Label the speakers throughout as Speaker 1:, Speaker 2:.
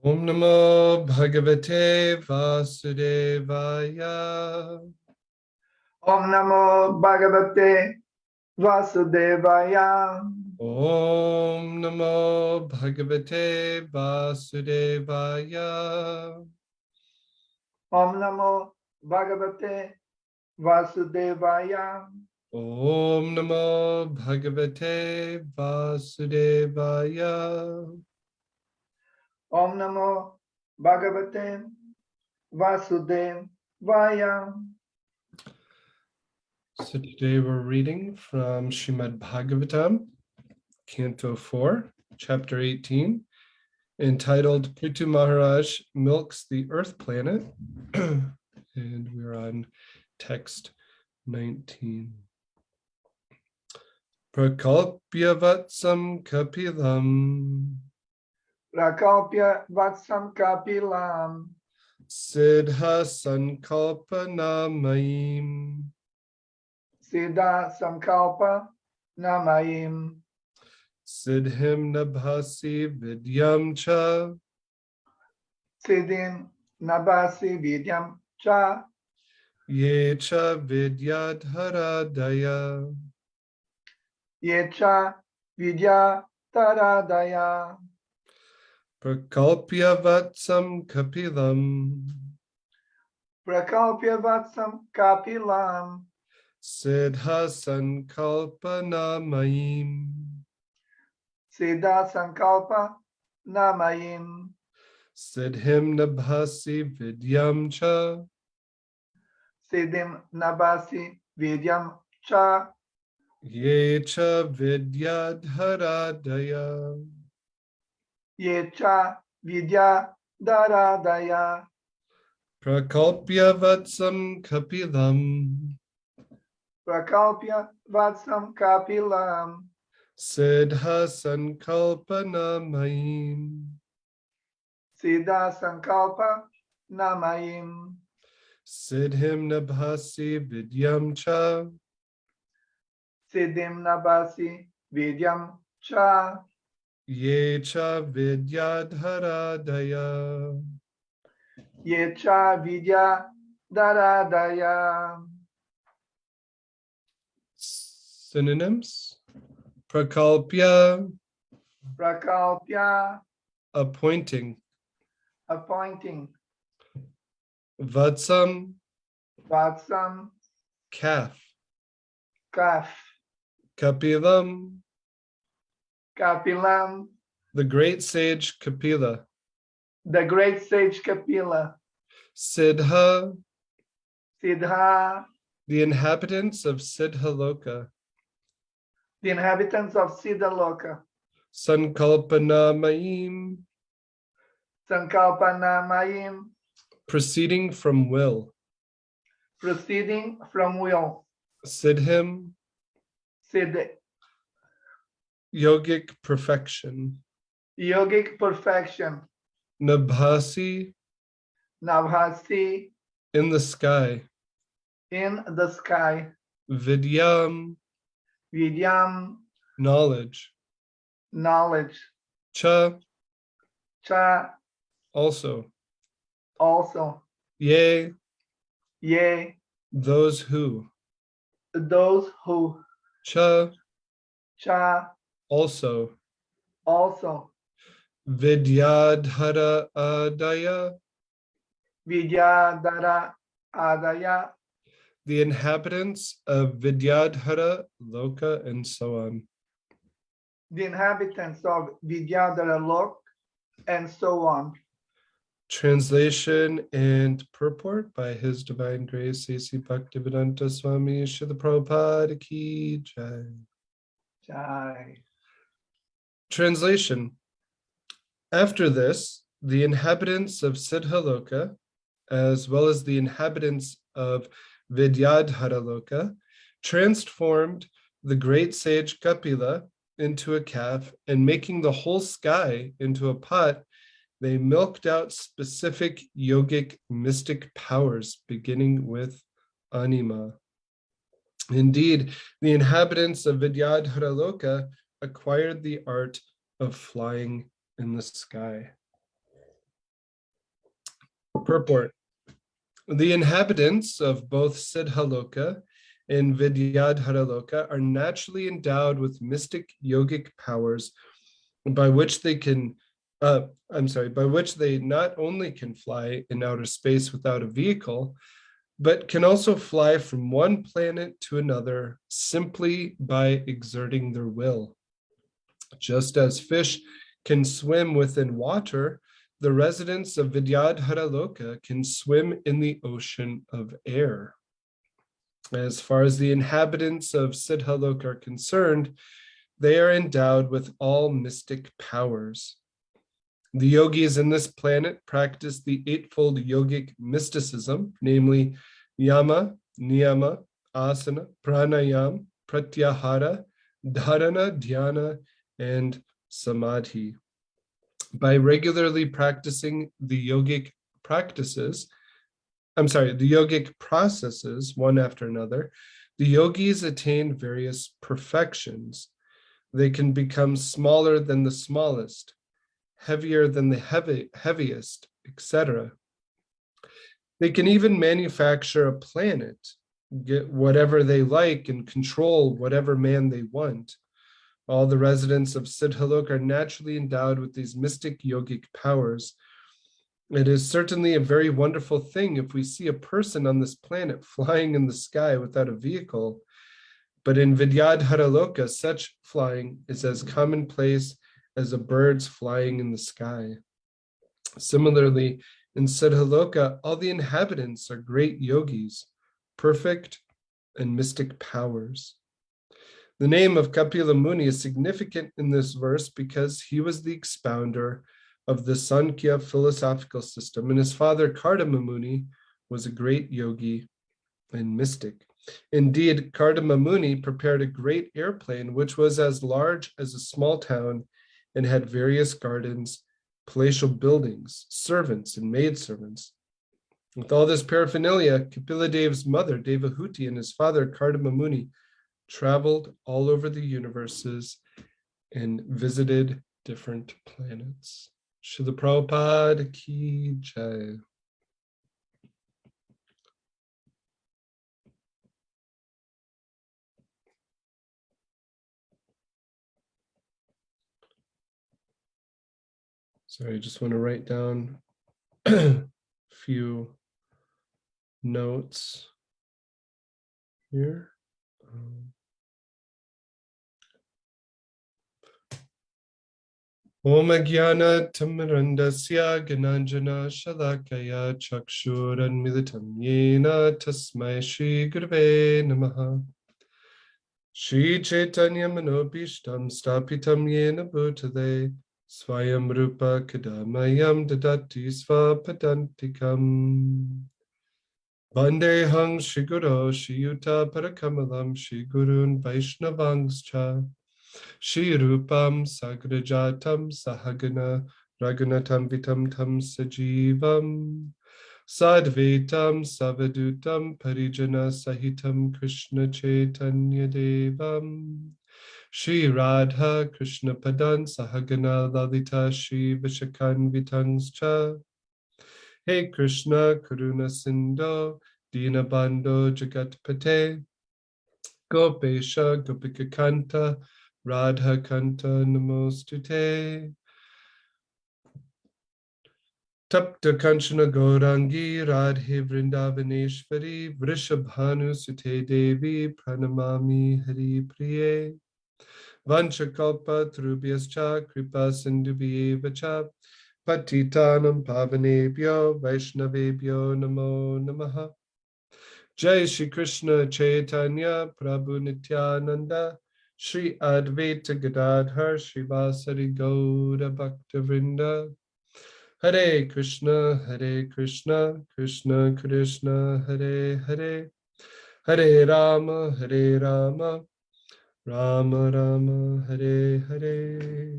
Speaker 1: Om Namo Bhagavate Vasudevaya.
Speaker 2: Om Namo Bhagavate Vasudevaya.
Speaker 1: Om Namo Bhagavate Vasudevaya.
Speaker 2: Om Namo Bhagavate Vasudevaya.
Speaker 1: Om Namo Bhagavate Vasudevaya.
Speaker 2: Om Namo Bhagavate Vasudevaya.
Speaker 1: So today we're reading from Srimad Bhagavatam, Canto 4, Chapter 18, entitled Prithu Maharaj Milks the Earth Planet. And we're on text 19. Prakalpya vatsam kapilam
Speaker 2: Prakalpya Vatsam Kapilam.
Speaker 1: siddha sankalpanamayim
Speaker 2: Siddha Sankalpa Namayim.
Speaker 1: siddhim nabhasi vidyam cha
Speaker 2: Siddhim Nabhasi Vidyam Cha.
Speaker 1: ye cha vidyadharadaya
Speaker 2: Yecha Vidya Taradaya.
Speaker 1: prakalpya vatsam kapilam
Speaker 2: Prakalpya Vatsam Kapilam.
Speaker 1: siddha sankalpanamayim
Speaker 2: Siddha Sankalpa Namayim.
Speaker 1: siddhim nabhasi vidyam cha
Speaker 2: Siddhim Nabhasi Vidyam Cha.
Speaker 1: ye cha vidyadharadaya
Speaker 2: Yecha Vidya Daradaya.
Speaker 1: prakalpya vatsam kapilam
Speaker 2: Prakalpya Vatsam Kapilam.
Speaker 1: siddha sankalpanamayim
Speaker 2: Siddha Sankalpa Namayim.
Speaker 1: siddhim nabhasi vidyam cha
Speaker 2: Siddhim Nabhasi Vidyam Cha.
Speaker 1: ye cha vidyadharadaya.
Speaker 2: Yecha Vidya Daradaya.
Speaker 1: Synonyms: prakalpya,
Speaker 2: Prakalpya,
Speaker 1: appointing;
Speaker 2: appointing.
Speaker 1: vatsam,
Speaker 2: Vatsam,
Speaker 1: calf;
Speaker 2: calf.
Speaker 1: kapilam,
Speaker 2: Kapilam,
Speaker 1: the great sage Kapila;
Speaker 2: the great sage Kapila.
Speaker 1: siddha,
Speaker 2: Siddha,
Speaker 1: the inhabitants of Siddhaloka;
Speaker 2: the inhabitants of Siddhaloka.
Speaker 1: sankalpanamayim,
Speaker 2: Sankalpanamayim,
Speaker 1: proceeding from will;
Speaker 2: proceeding from will.
Speaker 1: siddhim,
Speaker 2: Siddh,
Speaker 1: yogic perfection;
Speaker 2: yogic perfection.
Speaker 1: nabhasi,
Speaker 2: Nabhasi,
Speaker 1: in the sky;
Speaker 2: in the sky.
Speaker 1: vidyam,
Speaker 2: Vidyam,
Speaker 1: knowledge;
Speaker 2: knowledge.
Speaker 1: cha,
Speaker 2: Cha,
Speaker 1: also;
Speaker 2: also.
Speaker 1: ye,
Speaker 2: Yea,
Speaker 1: those who;
Speaker 2: those who.
Speaker 1: cha,
Speaker 2: Cha,
Speaker 1: also;
Speaker 2: also.
Speaker 1: vidyadhara adaya,
Speaker 2: Vidyadhara Adaya,
Speaker 1: the inhabitants of Vidyadhara, Loka, and so on.
Speaker 2: the inhabitants of Vidyadhara Lok, and so on.
Speaker 1: Translation and purport by His Divine Grace A.C. Bhaktivedanta Swami Srila Prabhupada Ki Jai.
Speaker 2: Jai.
Speaker 1: Translation. After this, the inhabitants of Siddhaloka, as well as the inhabitants of Vidyadharaloka, transformed the great sage Kapila into a calf, and making the whole sky into a pot, they milked out specific yogic mystic powers, beginning with anima. Indeed, the inhabitants of Vidyadharaloka acquired the art of flying in the sky. Purport. The inhabitants of both Siddhaloka and Vidyadharaloka are naturally endowed with mystic yogic powers by which they not only can fly in outer space without a vehicle, but can also fly from one planet to another simply by exerting their will. Just as fish can swim within water, the residents of Vidyadharaloka can swim in the ocean of air. As far as the inhabitants of Siddhaloka are concerned, they are endowed with all mystic powers. The yogis in this planet practice the Eightfold Yogic mysticism, namely Yama, Niyama, Asana, Pranayama, Pratyahara, Dharana, Dhyana, and Samadhi. By regularly practicing the yogic processes one after another, the yogis attain various perfections. They can become smaller than the smallest, heavier than the heaviest, etc. They can even manufacture a planet, get whatever they like, and control whatever man they want. All the residents of Siddhaloka are naturally endowed with these mystic yogic powers. It is certainly a very wonderful thing if we see a person on this planet flying in the sky without a vehicle. But in Vidyadharaloka, such flying is as commonplace as a bird's flying in the sky. Similarly, in Siddhaloka, all the inhabitants are great yogis, perfect and mystic powers. The name of Kapila Muni is significant in this verse because he was the expounder of the Sankhya philosophical system, and his father Kardama Muni was a great yogi and mystic. Indeed, Kardama Muni prepared a great airplane which was as large as a small town and had various gardens, palatial buildings, servants, and maidservants. With all this paraphernalia, Kapila Dev's mother, Devahuti, and his father, Kardama Muni, traveled all over the universes and visited different planets. Srila Prabhupada ki jai. Sorry, I just want to write down a few notes here. Om Jnana Tamarandasya Gananjana Shalakaya Chakshuran Militam Yena Tasmai Shri Gurve Namaha Shri Chaitanya Manobishtam Stapitam Yena Bhutale Swayam Rupa Kadamayam Dadati Svapadantikam Vandeham Shri Guru Shri Yuta Parakamalam Shri Gurun Vaishnavangscha Shri Rupam Sagrajatam Sahagana Raghunatam Vitam Tam Sajivam Sadvetam Savadutam Parijana Sahitam Krishna Chaitanya Devam Shri Radha Krishna Padan Sahagana Lalita Shri Vishakan Vitangscha Hey Krishna Karuna Sindho Dinabando Jagatpate Gopesha Gopika Kanta Radha Kanta Namostute Tapta Kanchana Gaurangi Radhe Vrindavaneshwari Vrishabhanu Sute Devi Pranamami Hari Priye Vanchakalpa Trubhyascha Kripa Sindhubhyevacha Patitanam Pavanebhyo Vaishnavebhyo Namo Namaha Jai Shri Krishna Chaitanya Prabhu Nityananda Shri Advaita Gadadhar Srivasari Gaura Bhaktavrinda Hare Krishna Krishna Krishna Hare Hare Hare Rama Rama Rama Hare Hare.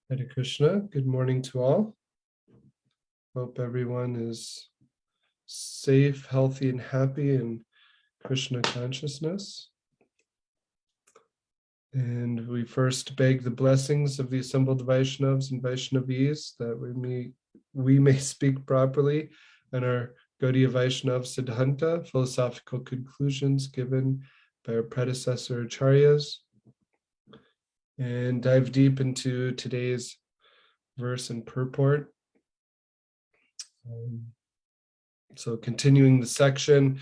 Speaker 1: Hare Krishna. Good morning to all. Hope everyone is safe, healthy, and happy in Krishna consciousness. And we first beg the blessings of the assembled Vaishnavas and Vaishnavis that we may we may speak properly on our Gaudiya Vaishnava Siddhanta, philosophical conclusions given by our predecessor acharyas, and dive deep into today's verse and purport. So continuing the section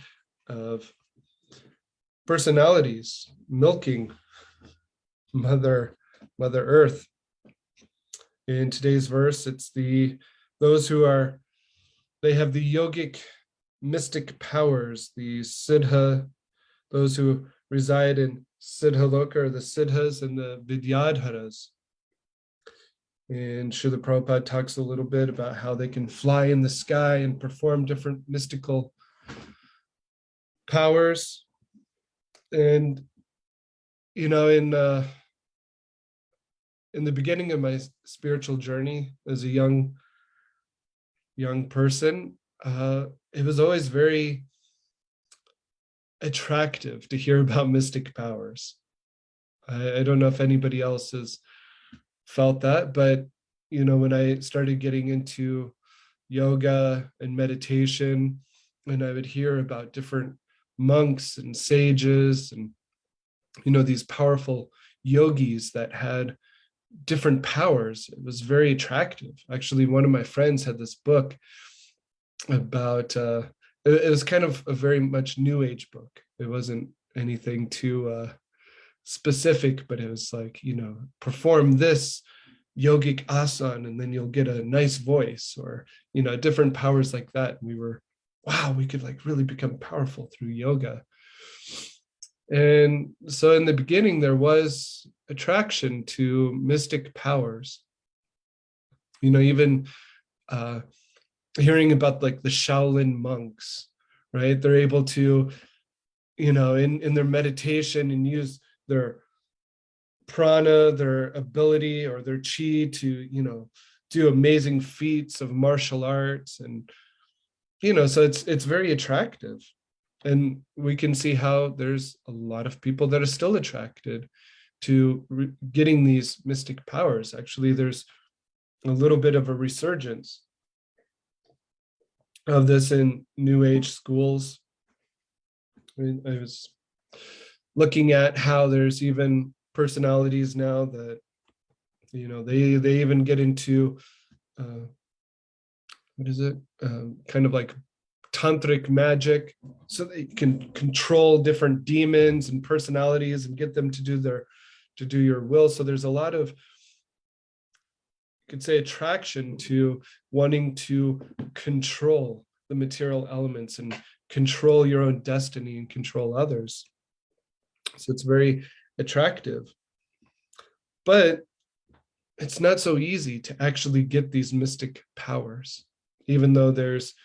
Speaker 1: of personalities milking Mother Earth. In today's verse, it's those who they have the yogic mystic powers, the siddha, those who reside in Siddhaloka, or the siddhas and the vidyadharas. And Srila Prabhupada talks a little bit about how they can fly in the sky and perform different mystical powers. And, in the beginning of my spiritual journey as a young person, it was always very attractive to hear about mystic powers. I don't know if anybody else has felt that, but when I started getting into yoga and meditation, and I would hear about different monks and sages and these powerful yogis that had different powers, it was very attractive. Actually, one of my friends had this book about it was kind of a very much new age book. It wasn't anything too specific, but it was like, perform this yogic asana and then you'll get a nice voice, or different powers like that. And we were, wow, we could like really become powerful through yoga. And so in the beginning there was attraction to mystic powers, even hearing about like the Shaolin monks, right? They're able to in their meditation and use their prana, their ability or their chi to do amazing feats of martial arts. And so it's very attractive. And we can see how there's a lot of people that are still attracted to getting these mystic powers. Actually, there's a little bit of a resurgence of this in New Age schools. I was looking at how there's even personalities now that they even get into kind of like tantric magic, so they can control different demons and personalities and get them to do your will. So there's a lot of, you could say, attraction to wanting to control the material elements and control your own destiny and control others. So it's very attractive, but it's not so easy to actually get these mystic powers, even though there's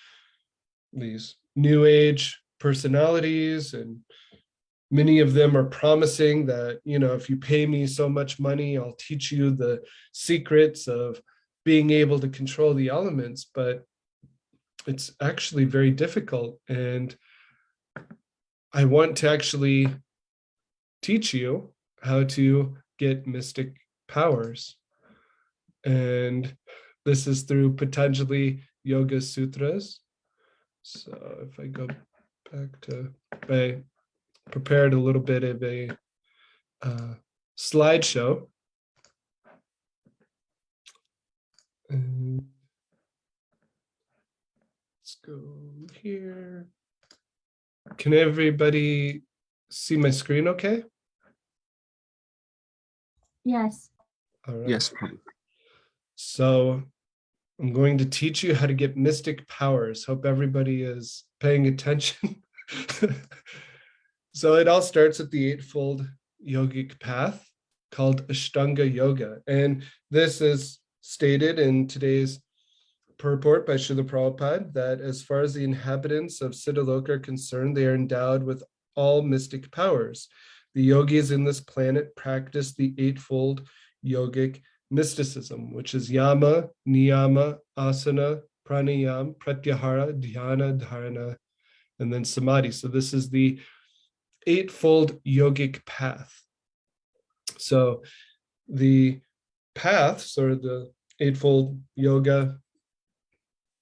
Speaker 1: these new age personalities, and many of them are promising that, if you pay me so much money, I'll teach you the secrets of being able to control the elements. But it's actually very difficult. And I want to actually teach you how to get mystic powers. And this is through Patanjali Yoga Sutras. So if I go back to, I prepared a little bit of a slideshow. And let's go here. Can everybody see my screen okay?
Speaker 3: Yes.
Speaker 1: All right.
Speaker 4: Yes.
Speaker 1: So I'm going to teach you how to get mystic powers. Hope everybody is paying attention. So it all starts with the Eightfold Yogic path called Ashtanga Yoga. And this is stated in today's purport by Srila Prabhupada, that as far as the inhabitants of Siddhaloka are concerned, they are endowed with all mystic powers. The yogis in this planet practice the Eightfold Yogic Mysticism, which is yama, niyama, asana, pranayama, pratyahara, dhyana, dharana, and then samadhi. So this is the Eightfold Yogic path. So the paths, or the Eightfold Yoga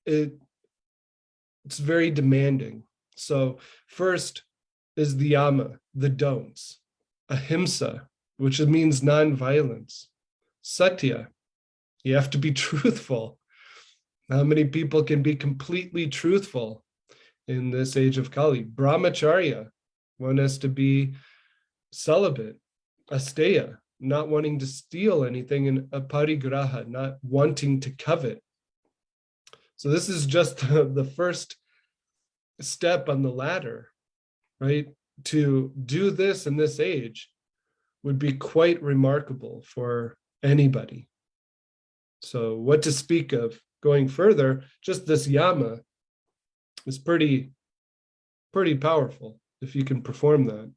Speaker 1: it's very demanding. So first is the yama, the don'ts, ahimsa, which means non-violence, satya, you have to be truthful. How many people can be completely truthful in this age of Kali? Brahmacharya, one has to be celibate. Asteya, not wanting to steal anything, and aparigraha, not wanting to covet. So this is just the first step on the ladder, right? To do this in this age would be quite remarkable for anybody. So what to speak of going further, just this yama is pretty powerful if you can perform that.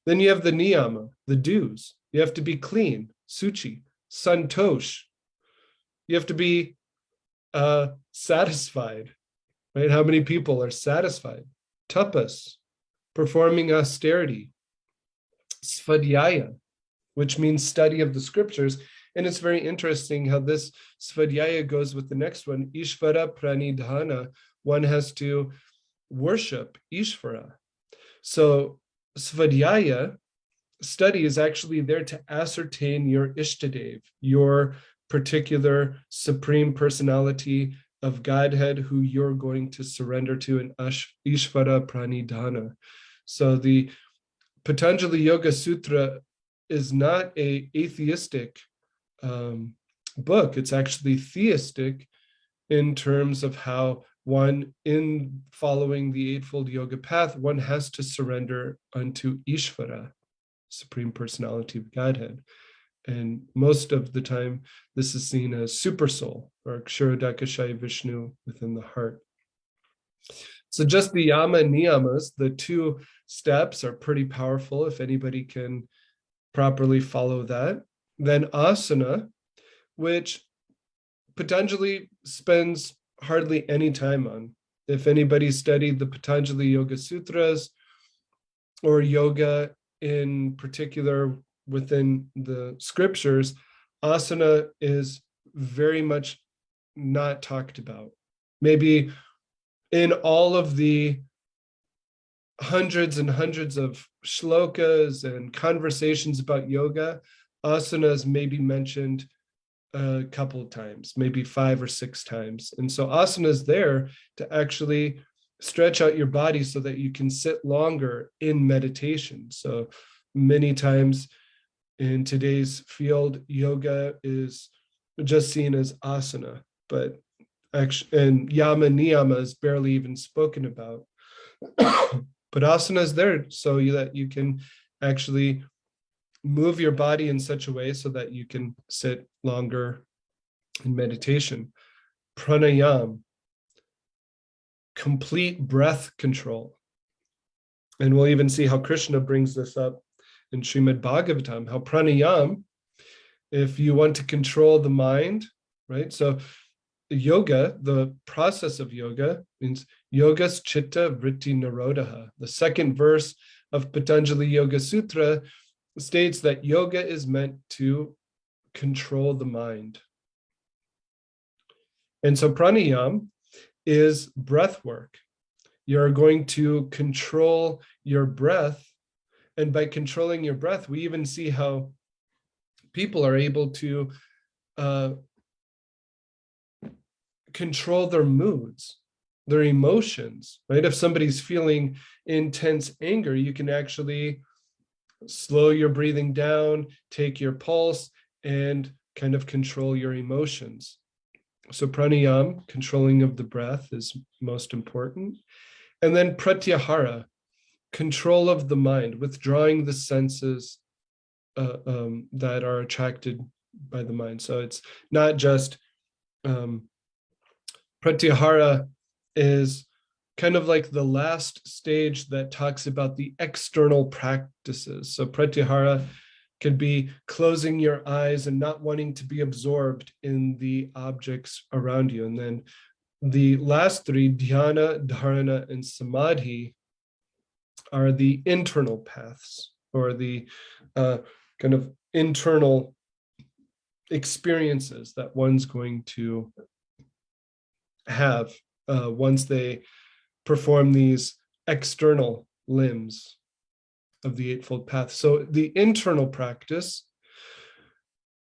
Speaker 1: Then you have the niyama, the dues. You have to be clean, suchi, santosh. You have to be satisfied, right? How many people are satisfied? Tapas, performing austerity. Svadhyaya, which means study of the scriptures. And it's very interesting how this svadhyaya goes with the next one, Ishvara pranidhana. One has to worship Ishvara. So svadhyaya, study, is actually there to ascertain your Ishtadev, your particular supreme personality of Godhead who you're going to surrender to in Ishvara pranidhana. So the Patanjali Yoga Sutra is not an atheistic book. It's actually theistic in terms of how one, in following the Eightfold Yoga path, one has to surrender unto Ishvara, Supreme Personality of Godhead. And most of the time, this is seen as Super Soul or Ksharodakashaya Vishnu within the heart. So just the yama and niyamas, the two steps, are pretty powerful if anybody can properly follow that. Then asana, which Patanjali spends hardly any time on. If anybody studied the Patanjali Yoga Sutras or yoga in particular within the scriptures, asana is very much not talked about. Maybe in all of the hundreds and hundreds of shlokas and conversations about yoga, asanas may be mentioned a couple of times, maybe 5 or 6 times. And so asana is there to actually stretch out your body so that you can sit longer in meditation. So many times in today's field, yoga is just seen as asana, but actually, and yama niyama is barely even spoken about. But asana is there so that you can actually move your body in such a way so that you can sit longer in meditation. Pranayama, complete breath control. And we'll even see how Krishna brings this up in Srimad Bhagavatam, how pranayama, if you want to control the mind, right? So yoga, the process of yoga, means yogas chitta vritti narodaha. The second verse of Patanjali Yoga Sutra states that yoga is meant to control the mind. And so pranayama is breath work. You're going to control your breath. And by controlling your breath, we even see how people are able to control their moods, their emotions, right? If somebody's feeling intense anger, you can actually slow your breathing down, take your pulse, and kind of control your emotions. So pranayama, controlling of the breath, is most important. And then pratyahara, control of the mind, withdrawing the senses that are attracted by the mind. So it's not just pratyahara is kind of like the last stage that talks about the external practices. So pratyahara could be closing your eyes and not wanting to be absorbed in the objects around you. And then the last 3, dhyana, dharana, and samadhi, are the internal paths, or the kind of internal experiences that one's going to have once they perform these external limbs of the Eightfold Path. So the internal practice,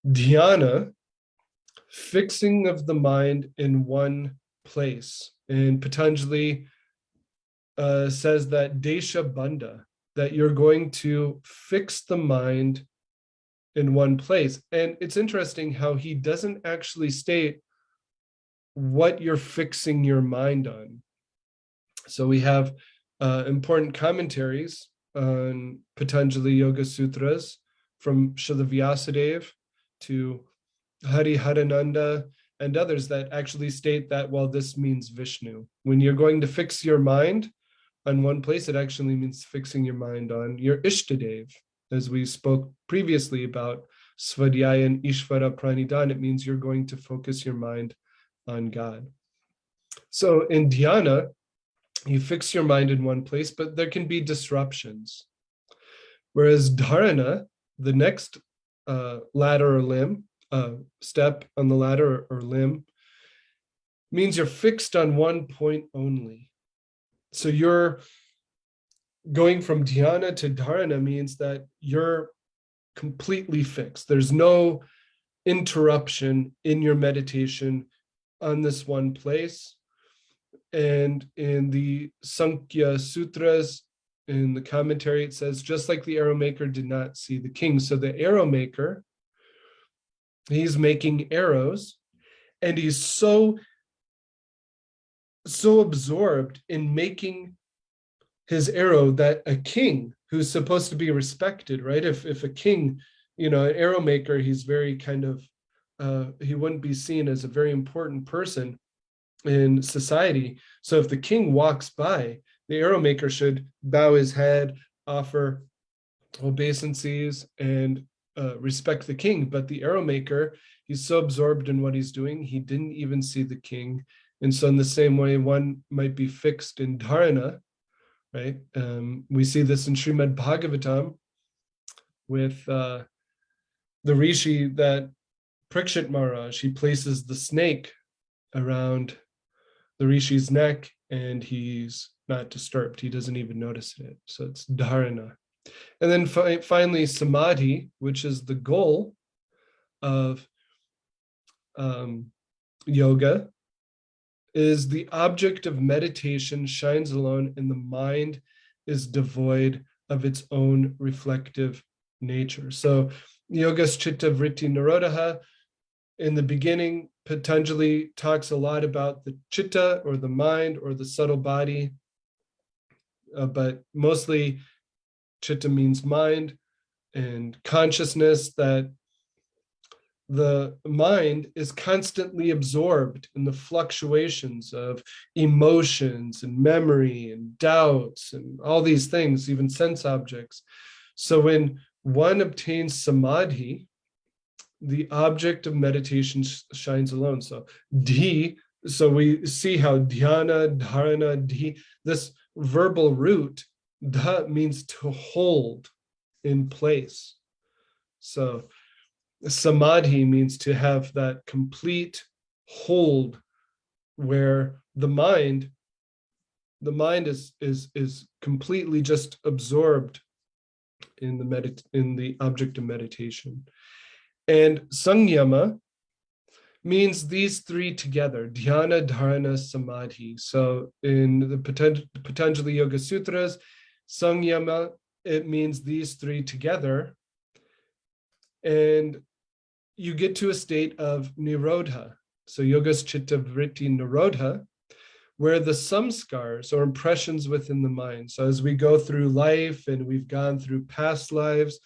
Speaker 1: dhyana, fixing of the mind in one place. And Patanjali says that desha bandha, that you're going to fix the mind in one place. And it's interesting how he doesn't actually state what you're fixing your mind on. So we have important commentaries on Patanjali Yoga Sutras from Srila Vyasadeva to Hari Harananda and others that actually state that, well, this means Vishnu. When you're going to fix your mind on one place, it actually means fixing your mind on your Ishtadev. As we spoke previously about Svadhyaya and Ishvara Pranidhan, it means you're going to focus your mind on God. So in dhyana, you fix your mind in one place, but there can be disruptions. Whereas dharana, the next ladder or limb, step on the ladder or limb, means you're fixed on one point only. So you're going from dhyana to dharana means that you're completely fixed. There's no interruption in your meditation on this one place. And in the Sankhya Sutras, in the commentary, it says, just like the arrow maker did not see the king. So the arrow maker, he's making arrows, and he's so absorbed in making his arrow that a king who's supposed to be respected, right? If a king, an arrow maker, he's very kind of, he wouldn't be seen as a very important person in society. So if the king walks by, the arrow maker should bow his head, offer obeisances, and respect the king. But the arrow maker, he's so absorbed in what he's doing, he didn't even see the king. And so in the same way, one might be fixed in dharana, right? We see this in Srimad Bhagavatam with the rishi that Parikshit Maharaj, he places the snake around the rishi's neck and he's not disturbed. He doesn't even notice it. So it's dharana. And then finally, samadhi, which is the goal of yoga, is the object of meditation shines alone and the mind is devoid of its own reflective nature. So yoga's Chitta, Vritti, Narodaha. In the beginning, Patanjali talks a lot about the Chitta or the mind or the subtle body, but mostly Chitta means mind and consciousness, that the mind is constantly absorbed in the fluctuations of emotions and memory and doubts and all these things, even sense objects. So when one obtains samadhi, the object of meditation shines alone. So so we see how dhyana, dharana, this verbal root, dha, means to hold in place. So samadhi means to have that complete hold where the mind is completely just absorbed in the object of meditation. And samyama means these three together, dhyana, dharana, samadhi. So in the Patanjali Yoga Sutras, samyama, it means these three together. And you get to a state of nirodha. So yoga's Chitta, Vritti, Narodaha, where the samskars or impressions within the mind. So as we go through life and we've gone through past lives,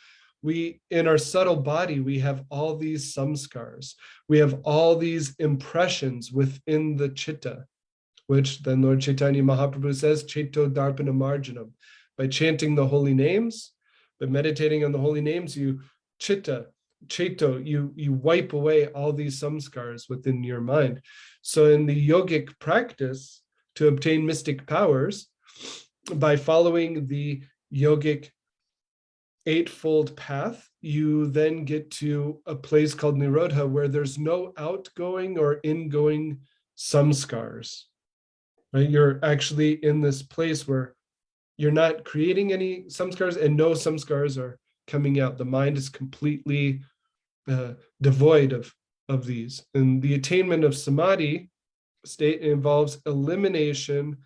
Speaker 1: in our subtle body, we have all these samskars. We have all these impressions within the Chitta, which then Lord Chaitanya Mahaprabhu says, Chaito Darpana Marjanam. By chanting the holy names, by meditating on the holy names, you Chaito, you wipe away all these samskars within your mind. So in the yogic practice, to obtain mystic powers, by following the yogic Eightfold path, you then get to a place called Nirodha where there's no outgoing or ingoing samskars. right? You're actually in this place where you're not creating any samskars, and no samskars are coming out. The mind is completely devoid of these. And the attainment of samadhi state involves elimination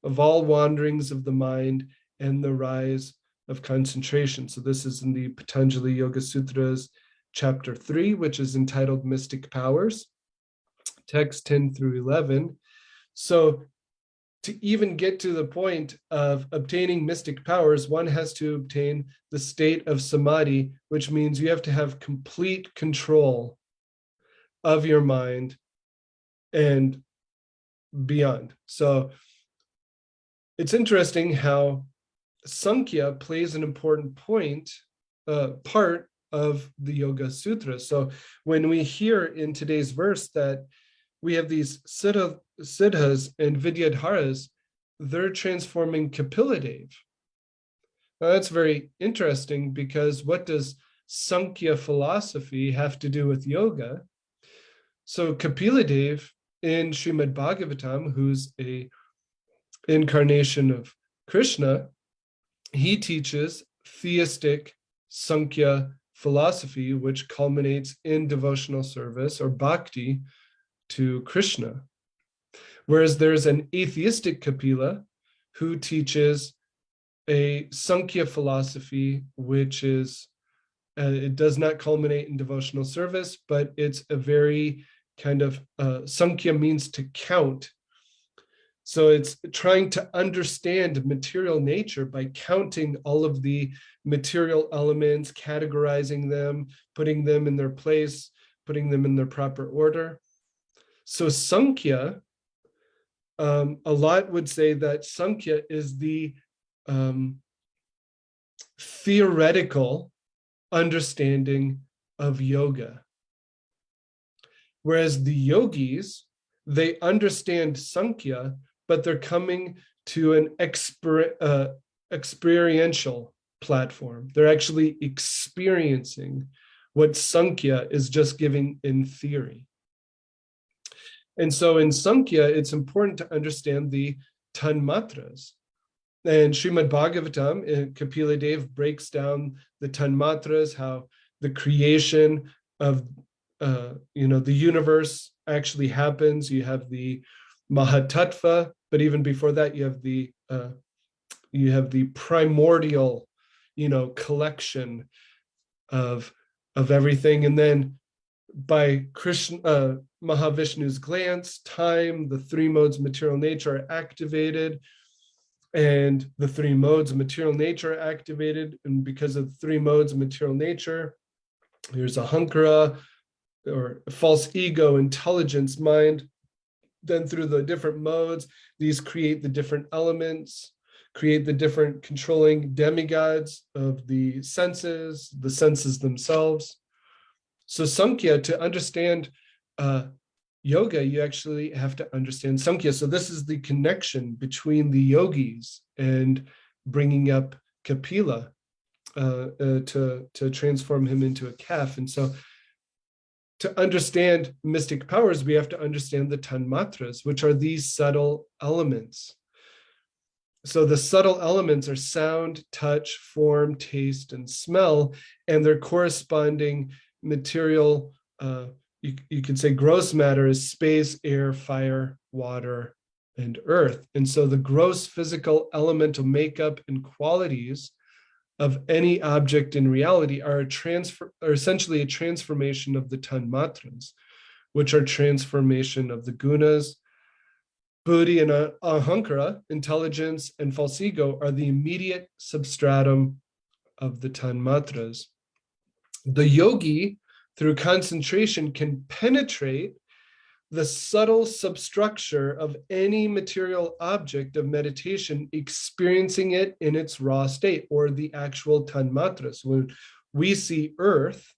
Speaker 1: of all wanderings of the mind and the rise of concentration. So this is in the Patanjali Yoga Sutras, chapter 3, which is entitled Mystic Powers, text 10 through 11. So to even get to the point of obtaining mystic powers, one has to obtain the state of samadhi, which means you have to have complete control of your mind and beyond. So it's interesting how sankia plays an important part of the Yoga Sutra. So when we hear in today's verse that we have these siddhas and vidyadharas, they're transforming Kapila. Now that's very interesting, because what does Sankhya philosophy have to do with yoga? So Kapila in Srimad Bhagavatam, who's a incarnation of Krishna, he teaches theistic Sankhya philosophy, which culminates in devotional service or bhakti to Krishna. Whereas there's an atheistic Kapila who teaches a Sankhya philosophy, which is, it does not culminate in devotional service, but it's a very kind of, Sankhya means to count. So it's trying to understand material nature by counting all of the material elements, categorizing them, putting them in their place, putting them in their proper order. So Sankhya, a lot would say that Sankhya is the theoretical understanding of yoga. Whereas the yogis, they understand Sankhya, but they're coming to an experiential platform. They're actually experiencing what Sankhya is just giving in theory. And so in Sankhya, it's important to understand the tanmatras. And Srimad Bhagavatam, Kapila Dev breaks down the tanmatras, how the creation of the universe actually happens. You have the Mahatattva, but even before that, you have the primordial, collection of everything. And then by Krishna, Mahavishnu's glance, time, the three modes of material nature are activated, and the three modes of material nature are activated. And because of the three modes of material nature, there's ahankara, or false ego, intelligence, mind. Then through the different modes, these create the different elements, create the different controlling demigods of the senses themselves. So Sankhya, to understand yoga, you actually have to understand Sankhya. So this is the connection between the yogis and bringing up Kapila to transform him into a calf. And so to understand mystic powers, we have to understand the tanmatras, which are these subtle elements. So the subtle elements are sound, touch, form, taste, and smell, and their corresponding material, you could say gross matter, is space, air, fire, water, and earth. And so the gross physical elemental makeup and qualities of any object in reality are essentially a transformation of the tanmatras, which are transformation of the gunas. Buddhi and ahankara, intelligence, and false ego, are the immediate substratum of the tanmatras. The yogi, through concentration, can penetrate the subtle substructure of any material object of meditation, experiencing it in its raw state, or the actual tanmatras. When we see earth,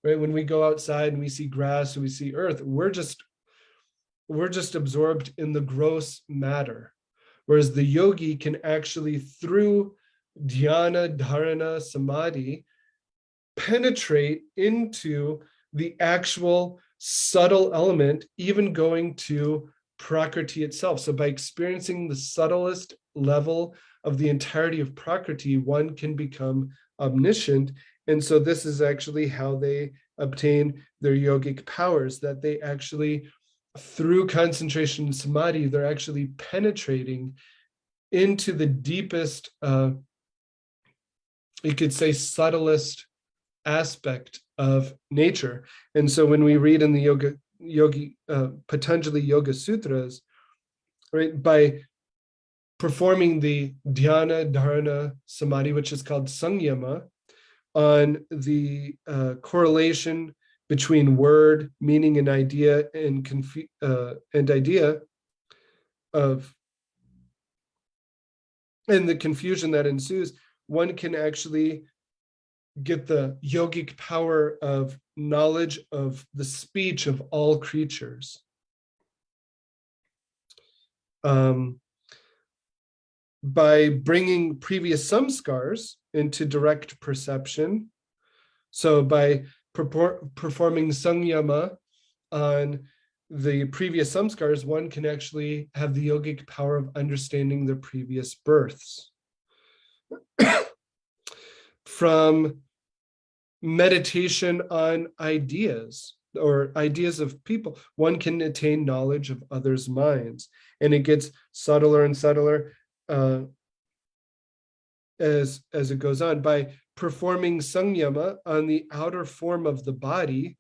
Speaker 1: right? When we go outside and we see grass and we see earth, we're just absorbed in the gross matter. Whereas the yogi can actually, through dhyana, dharana, samadhi, penetrate into the actual subtle element, even going to Prakriti itself. So by experiencing the subtlest level of the entirety of Prakriti, one can become omniscient. And so this is actually how they obtain their yogic powers, that they actually, through concentration and samadhi, they're actually penetrating into the deepest, you could say, subtlest aspect of nature. And so when we read in the Patanjali Yoga Sutras, right, by performing the dhyana, dharana, samadhi, which is called samyama, on the correlation between word, meaning, and idea, and idea of, and the confusion that ensues, one can actually get the yogic power of knowledge of the speech of all creatures. By bringing previous samskars into direct perception, so by performing samyama on the previous samskars, one can actually have the yogic power of understanding the previous births. From meditation on ideas or ideas of people, one can attain knowledge of others' minds. And it gets subtler and subtler as it goes on. By performing samyama on the outer form of the body,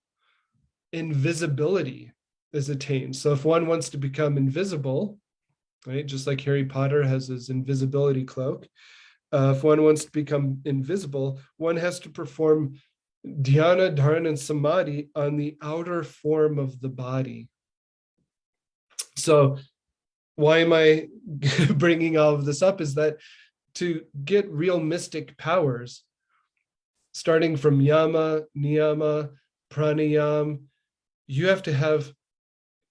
Speaker 1: invisibility is attained. So if one wants to become invisible, right, just like Harry Potter has his invisibility cloak, if one wants to become invisible, one has to perform dhyana, dharana, and samadhi on the outer form of the body. So why am I bringing all of this up is that to get real mystic powers, starting from yama, niyama, pranayama, you have to have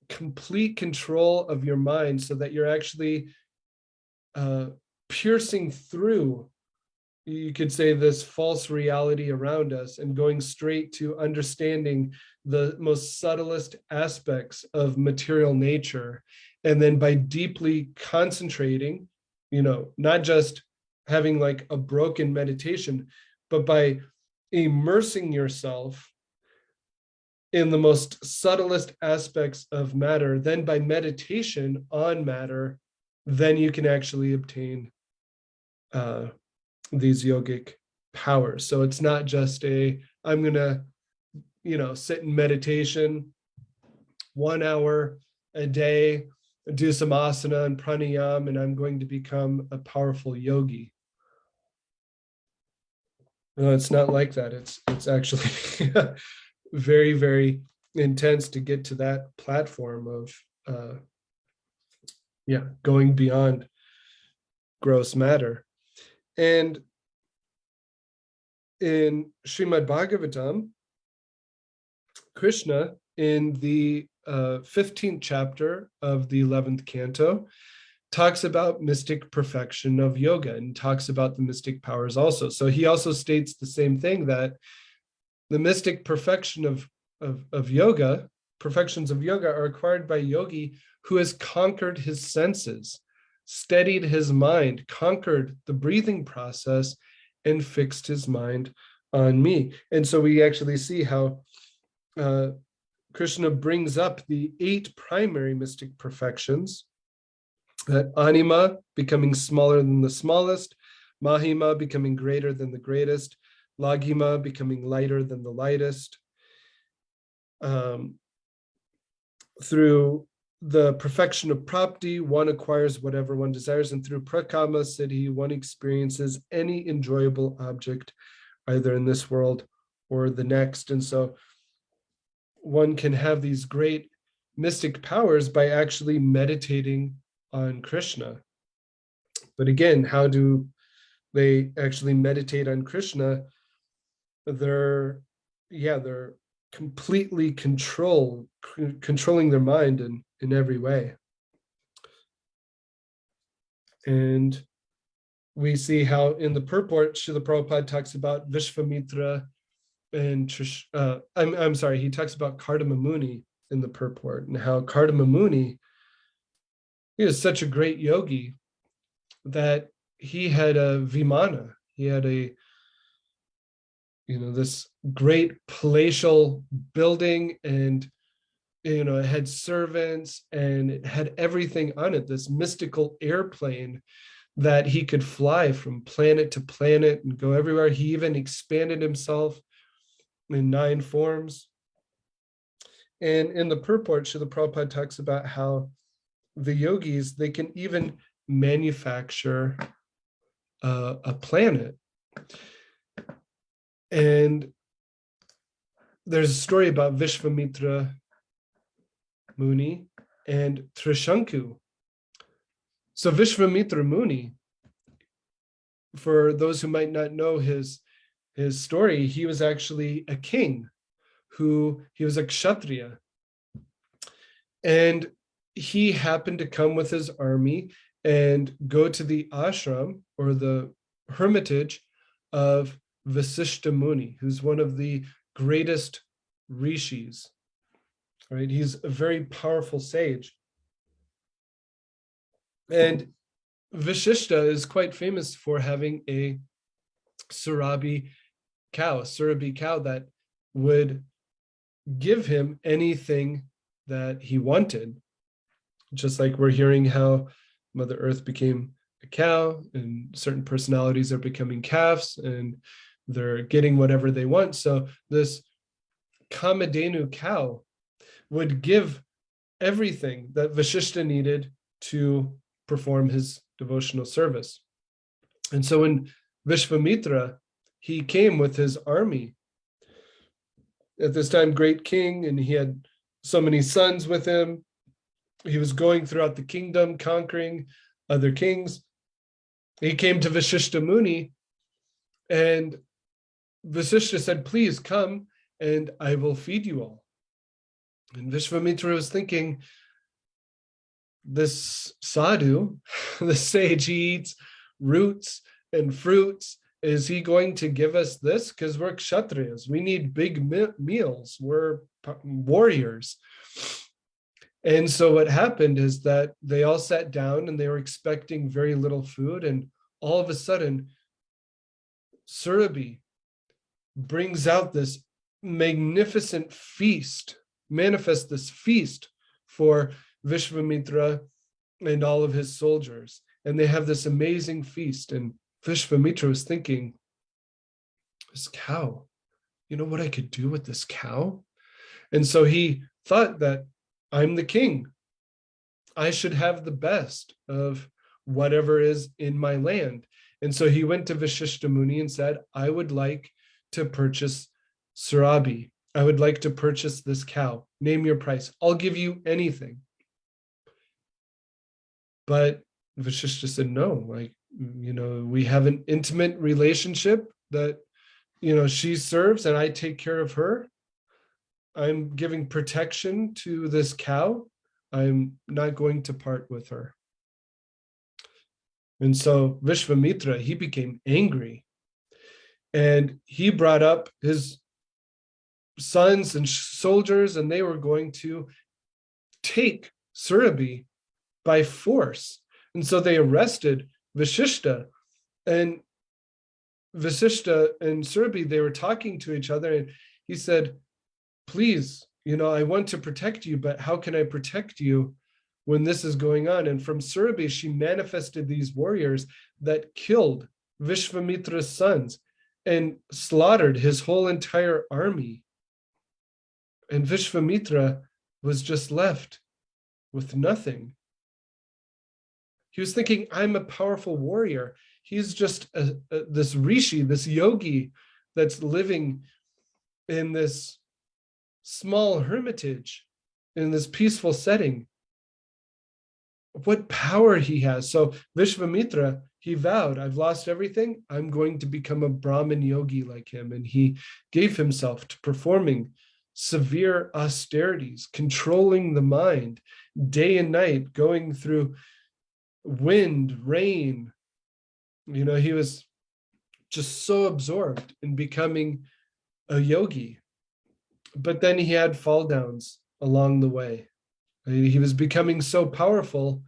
Speaker 1: complete control of your mind so that you're actually piercing through, you could say, this false reality around us and going straight to understanding the most subtlest aspects of material nature. And then by deeply concentrating, not just having like a broken meditation, but by immersing yourself in the most subtlest aspects of matter, then by meditation on matter, then you can actually obtain these yogic powers. So it's not just I'm going to, sit in meditation 1 hour a day, do some asana and pranayama, and I'm going to become a powerful yogi. No, it's not like that. It's actually very, very intense to get to that platform of going beyond gross matter. And in Srimad Bhagavatam, Krishna, in the 15th chapter of the 11th canto, talks about mystic perfection of yoga and talks about the mystic powers also. So he also states the same thing, that the mystic perfection of yoga, perfections of yoga, are acquired by yogi who has conquered his senses, steadied his mind, conquered the breathing process, and fixed his mind on me. And so we actually see how Krishna brings up the 8 primary mystic perfections: that anima, becoming smaller than the smallest; mahima, becoming greater than the greatest; laghima, becoming lighter than the lightest. Through the perfection of prapti, one acquires whatever one desires, and through prakama siddhi, one experiences any enjoyable object, either in this world or the next. And so one can have these great mystic powers by actually meditating on Krishna. But again, how do they actually meditate on Krishna? They're completely controlling their mind in every way. And we see how in the purport, Srila Prabhupada talks about Vishvamitra and he talks about Kardama Muni in the purport, and how Kardama Muni he was such a great yogi that he had a vimana. He had this great palatial building, and it had servants and it had everything on it, this mystical airplane that he could fly from planet to planet and go everywhere. He even expanded himself in 9 forms. And in the purport, Srila Prabhupada talks about how the yogis, they can even manufacture a planet. And there's a story about Vishvamitra Muni and Trishanku. So Vishvamitra Muni, for those who might not know his story, he was actually a king he was a kshatriya. And he happened to come with his army and go to the ashram, or the hermitage, of Vasishta Muni, who's one of the greatest rishis. Right? He's a very powerful sage. And Vasishta is quite famous for having a surabhi cow that would give him anything that he wanted. Just like we're hearing how Mother Earth became a cow, and certain personalities are becoming calves, and they're getting whatever they want. So this Kamadhenu cow would give everything that Vasishta needed to perform his devotional service. And so when Vishvamitra, he came with his army, at this time great king, and he had so many sons with him. He was going throughout the kingdom, conquering other kings. He came to Vasishta Muni, and Vasishta said, please come and I will feed you all. And Vishvamitra was thinking, this sadhu, the sage, he eats roots and fruits. Is he going to give us this? Because we're kshatriyas. We need big meals. We're warriors. And so what happened is that they all sat down and they were expecting very little food. And all of a sudden, Surabhi brings out this magnificent feast, manifests this feast for Vishvamitra and all of his soldiers. And they have this amazing feast. And Vishvamitra was thinking, this cow, you know what I could do with this cow? And so he thought that I'm the king. I should have the best of whatever is in my land. And so he went to Vasishta Muni and said, I would like to purchase Surabhi. I would like to purchase this cow. Name your price. I'll give you anything. But Vasishta said, no, we have an intimate relationship that, she serves and I take care of her. I'm giving protection to this cow. I'm not going to part with her. And so Vishvamitra, he became angry, and he brought up his sons and soldiers, and they were going to take Surabhi by force. And so they arrested Vasishta, and Vasishta and Surabhi, they were talking to each other, and he said, please, I want to protect you, but how can I protect you when this is going on? And from Surabhi, she manifested these warriors that killed Vishvamitra's sons and slaughtered his whole entire army. And Vishvamitra was just left with nothing. He was thinking, I'm a powerful warrior. He's just this rishi, this yogi that's living in this small hermitage, in this peaceful setting. What power he has. So Vishvamitra, he vowed, I've lost everything. I'm going to become a Brahmin yogi like him. And he gave himself to performing severe austerities, controlling the mind day and night, going through wind, rain. He was just so absorbed in becoming a yogi. But then he had fall downs along the way. He was becoming so powerful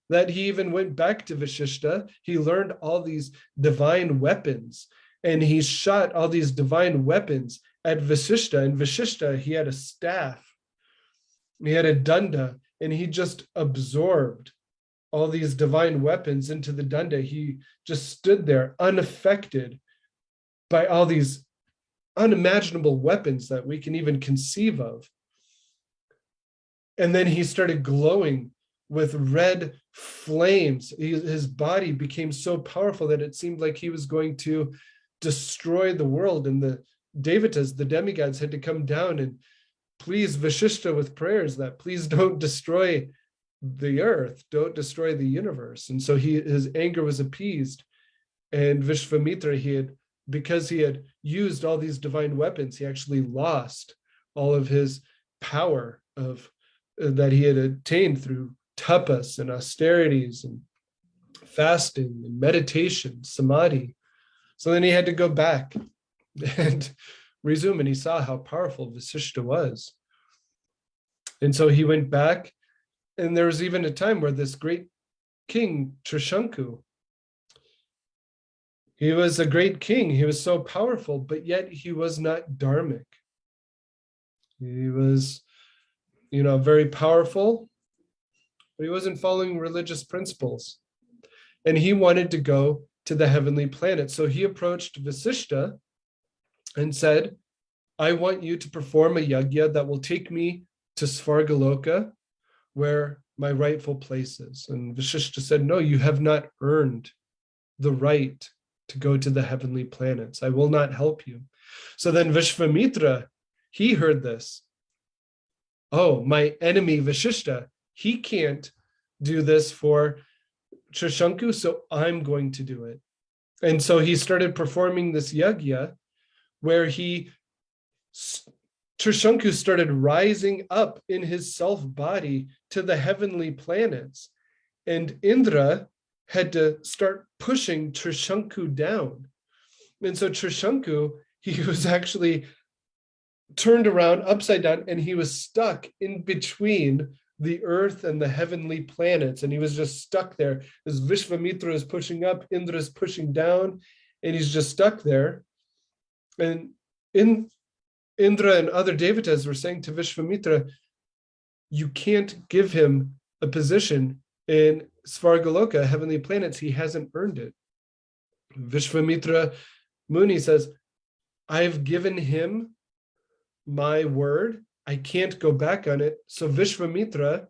Speaker 1: that he even went back to Vishishta. He learned all these divine weapons, and he shot all these divine weapons at Vishishta. And Vishishta, he had a staff, he had a danda, and he just absorbed all these divine weapons into the danda. He just stood there unaffected by all these unimaginable weapons that we can even conceive of. And then he started glowing with red flames. His body became so powerful that it seemed like he was going to destroy the world. And the devatas, the demigods, had to come down and please Vishishta with prayers that please don't destroy the earth, don't destroy the universe. And so his anger was appeased. And Vishvamitra, because he had used all these divine weapons, he actually lost all of his power of that he had attained through tapas and austerities and fasting and meditation, samadhi. So then he had to go back and resume, and he saw how powerful Vasishta was. And so he went back, and there was even a time where this great king, Trishanku, he was a great king. He was so powerful, but yet he was not dharmic. He was, very powerful, but he wasn't following religious principles. And he wanted to go to the heavenly planet. So he approached Vasishta and said, I want you to perform a yajna that will take me to Svargaloka, where my rightful place is. And Vasishta said, no, you have not earned the right to go to the heavenly planets. I will not help you. So then Vishvamitra, he heard this. Oh, my enemy Vashishta, he can't do this for Trishanku, so I'm going to do it. And so he started performing this yajna where Trishanku started rising up in his self-body to the heavenly planets. And Indra had to start pushing Trishanku down. And so Trishanku, he was actually turned around upside down, and he was stuck in between the earth and the heavenly planets. And he was just stuck there as Vishvamitra is pushing up, Indra is pushing down, and he's just stuck there. And Indra and other devatas were saying to Vishvamitra, you can't give him a position in Svargaloka, heavenly planets. He hasn't earned it. Vishvamitra Muni says, I've given him my word. I can't go back on it. So Vishvamitra,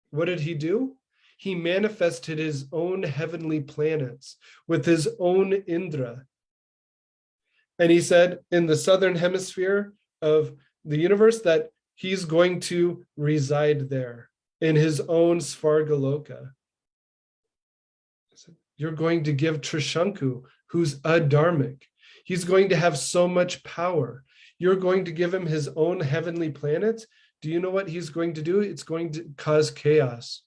Speaker 1: what did he do? He manifested his own heavenly planets with his own Indra. And he said in the southern hemisphere of the universe that he's going to reside there in his own Svargaloka. You're going to give Trishanku, who's adharmic, he's going to have so much power. You're going to give him his own heavenly planets. Do you know what he's going to do? It's going to cause chaos.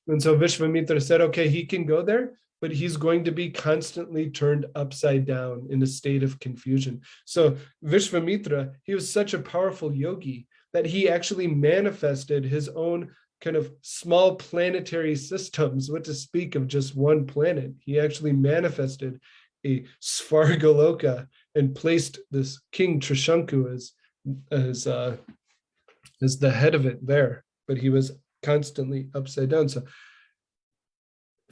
Speaker 1: And so Vishvamitra said, okay, he can go there, but he's going to be constantly turned upside down in a state of confusion. So Vishvamitra, he was such a powerful yogi that he actually manifested his own kind of small planetary systems, what to speak of just one planet. He actually manifested a Svargaloka and placed this King Trishanku as the head of it there, but he was constantly upside down. So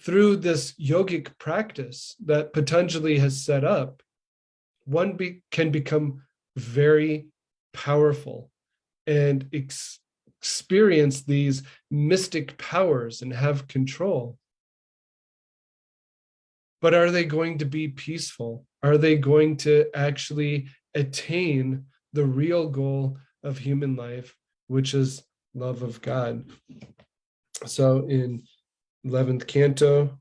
Speaker 1: through this yogic practice that Patanjali has set up, one can become very powerful and experience these mystic powers and have control. But are they going to be peaceful? Are they going to actually attain the real goal of human life, which is love of God? So in 11th canto,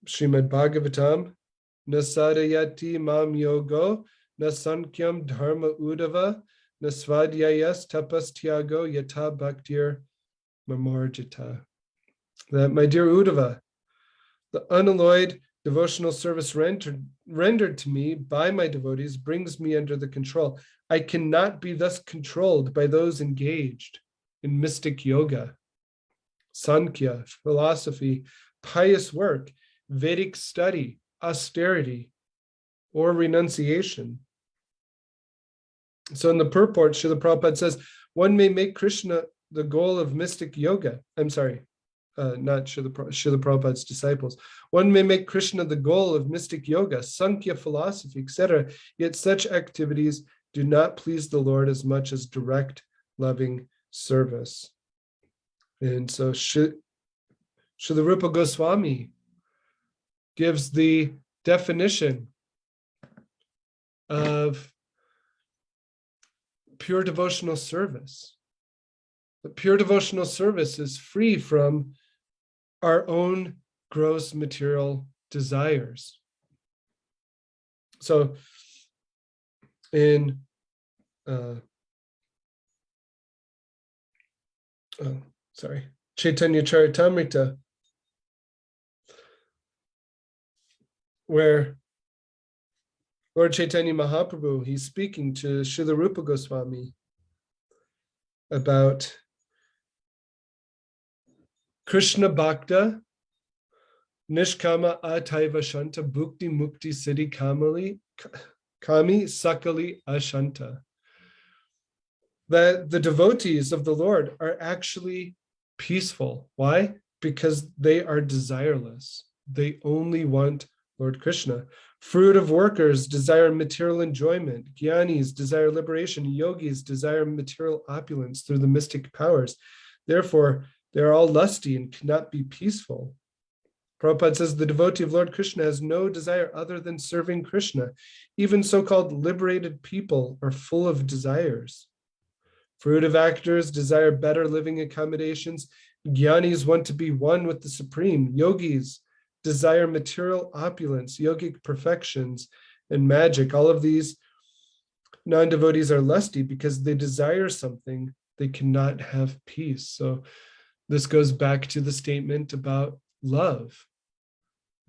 Speaker 1: Srimad Bhagavatam, na sadayati mam yogo, na sankyam dharma udava, na svadhyayas tapas tyago yata bhaktir mamorjita. That, my dear Uddhava, the unalloyed devotional service rendered to me by my devotees brings me under the control. I cannot be thus controlled by those engaged in mystic yoga. sankia, philosophy, pious work, Vedic study, austerity, or renunciation. So in the purport, Srila Prabhupada says, one may make Krishna the goal of mystic yoga. I'm sorry, not Srila Prabhupada's disciples. One may make Krishna the goal of mystic yoga, sankhya philosophy, etc. Yet such activities do not please the Lord as much as direct, loving service. And so Srila Rupa Goswami gives the definition of pure devotional service. The pure devotional service is free from our own gross material desires. So in Chaitanya Charitamrita, where Lord Chaitanya Mahaprabhu, he's speaking to Srila Rupa Goswami about Krishna Bhakta, Nishkama Ataiva Shanta Bhukti Mukti Siddhi Kami Sakali Ashanta. That the devotees of the Lord are actually peaceful. Why? Because they are desireless. They only want Lord Krishna. Fruit of workers desire material enjoyment. Jnanis desire liberation. Yogis desire material opulence through the mystic powers. Therefore, they are all lusty and cannot be peaceful. Prabhupada says the devotee of Lord Krishna has no desire other than serving Krishna. Even so-called liberated people are full of desires. Fruit of actors desire better living accommodations. Jnanis want to be one with the Supreme. Yogis desire material opulence, yogic perfections, and magic. All of these non-devotees are lusty because they desire something. They cannot have peace. So this goes back to the statement about love.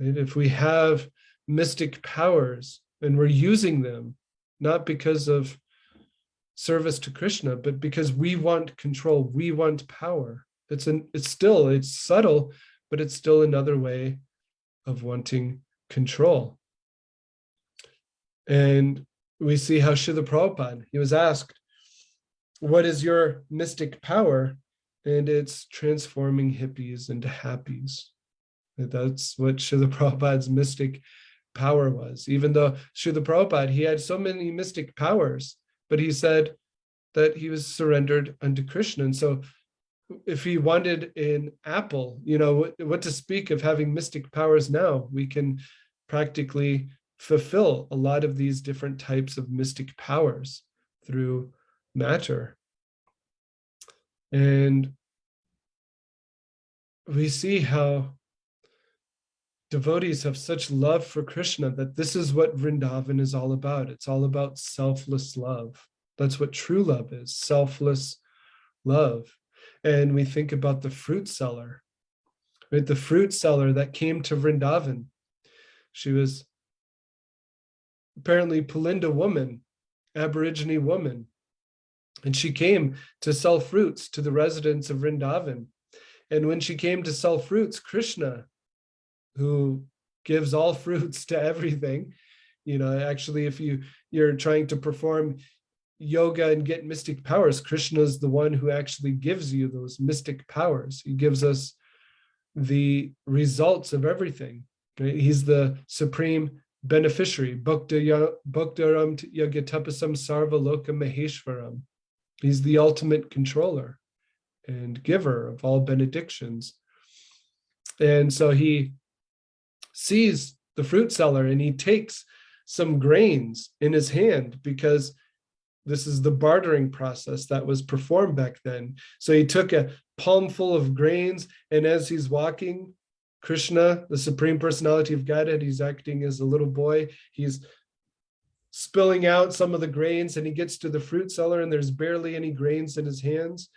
Speaker 1: Right? If we have mystic powers and we're using them, not because of service to Krishna, but because we want control, we want power. It's subtle, but it's still another way of wanting control. And we see how Srila Prabhupada, he was asked, what is your mystic power? And it's transforming hippies into happies. And that's what Srila Prabhupada's mystic power was. Even though Srila Prabhupada, he had so many mystic powers, but he said that he was surrendered unto Krishna. And so if he wanted an apple, what to speak of having mystic powers now? We can practically fulfill a lot of these different types of mystic powers through matter. And we see how devotees have such love for Krishna that this is what Vrindavan is all about. It's all about selfless love. That's what true love is, selfless love. And we think about the fruit seller, right? The fruit seller that came to Vrindavan. She was apparently Pulinda woman, Aborigine woman. And she came to sell fruits to the residents of Vrindavan. And when she came to sell fruits, Krishna, who gives all fruits to everything, actually, if you're trying to perform yoga and get mystic powers, Krishna is the one who actually gives you those mystic powers. He gives us the results of everything. Right? He's the supreme beneficiary. Bhaktaram yagatapasam sarva loka maheshwaram. He's the ultimate controller and giver of all benedictions. And so he sees the fruit seller and he takes some grains in his hand because this is the bartering process that was performed back then. So he took a palm full of grains, and as he's walking, Krishna, the Supreme Personality of Godhead, he's acting as a little boy. He's spilling out some of the grains, and he gets to the fruit seller, and there's barely any grains in his hands.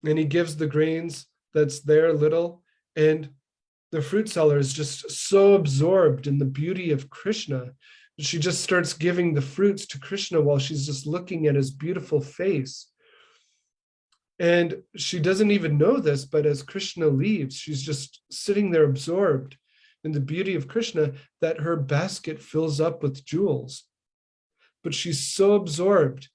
Speaker 1: And he gives the grains that's there little, and the fruit seller is just so absorbed in the beauty of Krishna. She just starts giving the fruits to Krishna while she's just looking at his beautiful face. And she doesn't even know this, but as Krishna leaves, she's just sitting there absorbed in the beauty of Krishna that her basket fills up with jewels. But she's so absorbed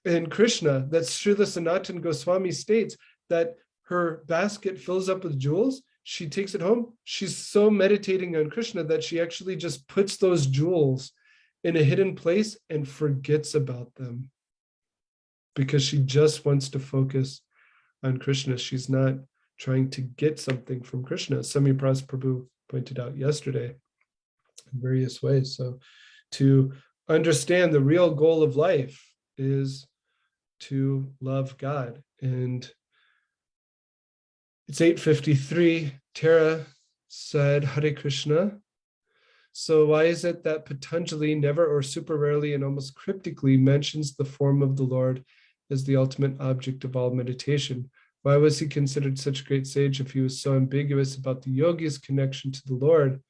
Speaker 1: in Krishna that Srila Sanatana Goswami states that her basket fills up with jewels. She takes it home. She's so meditating on Krishna that she actually just puts those jewels in a hidden place and forgets about them because she just wants to focus on Krishna. She's not trying to get something from Krishna. Samipras Prabhu pointed out yesterday in various ways. So to understand the real goal of life is to love God. And it's 8:53. Tara said, Hare Krishna. So why is it that Patanjali never or super rarely and almost cryptically mentions the form of the Lord as the ultimate object of all meditation? Why was he considered such a great sage if he was so ambiguous about the yogi's connection to the Lord,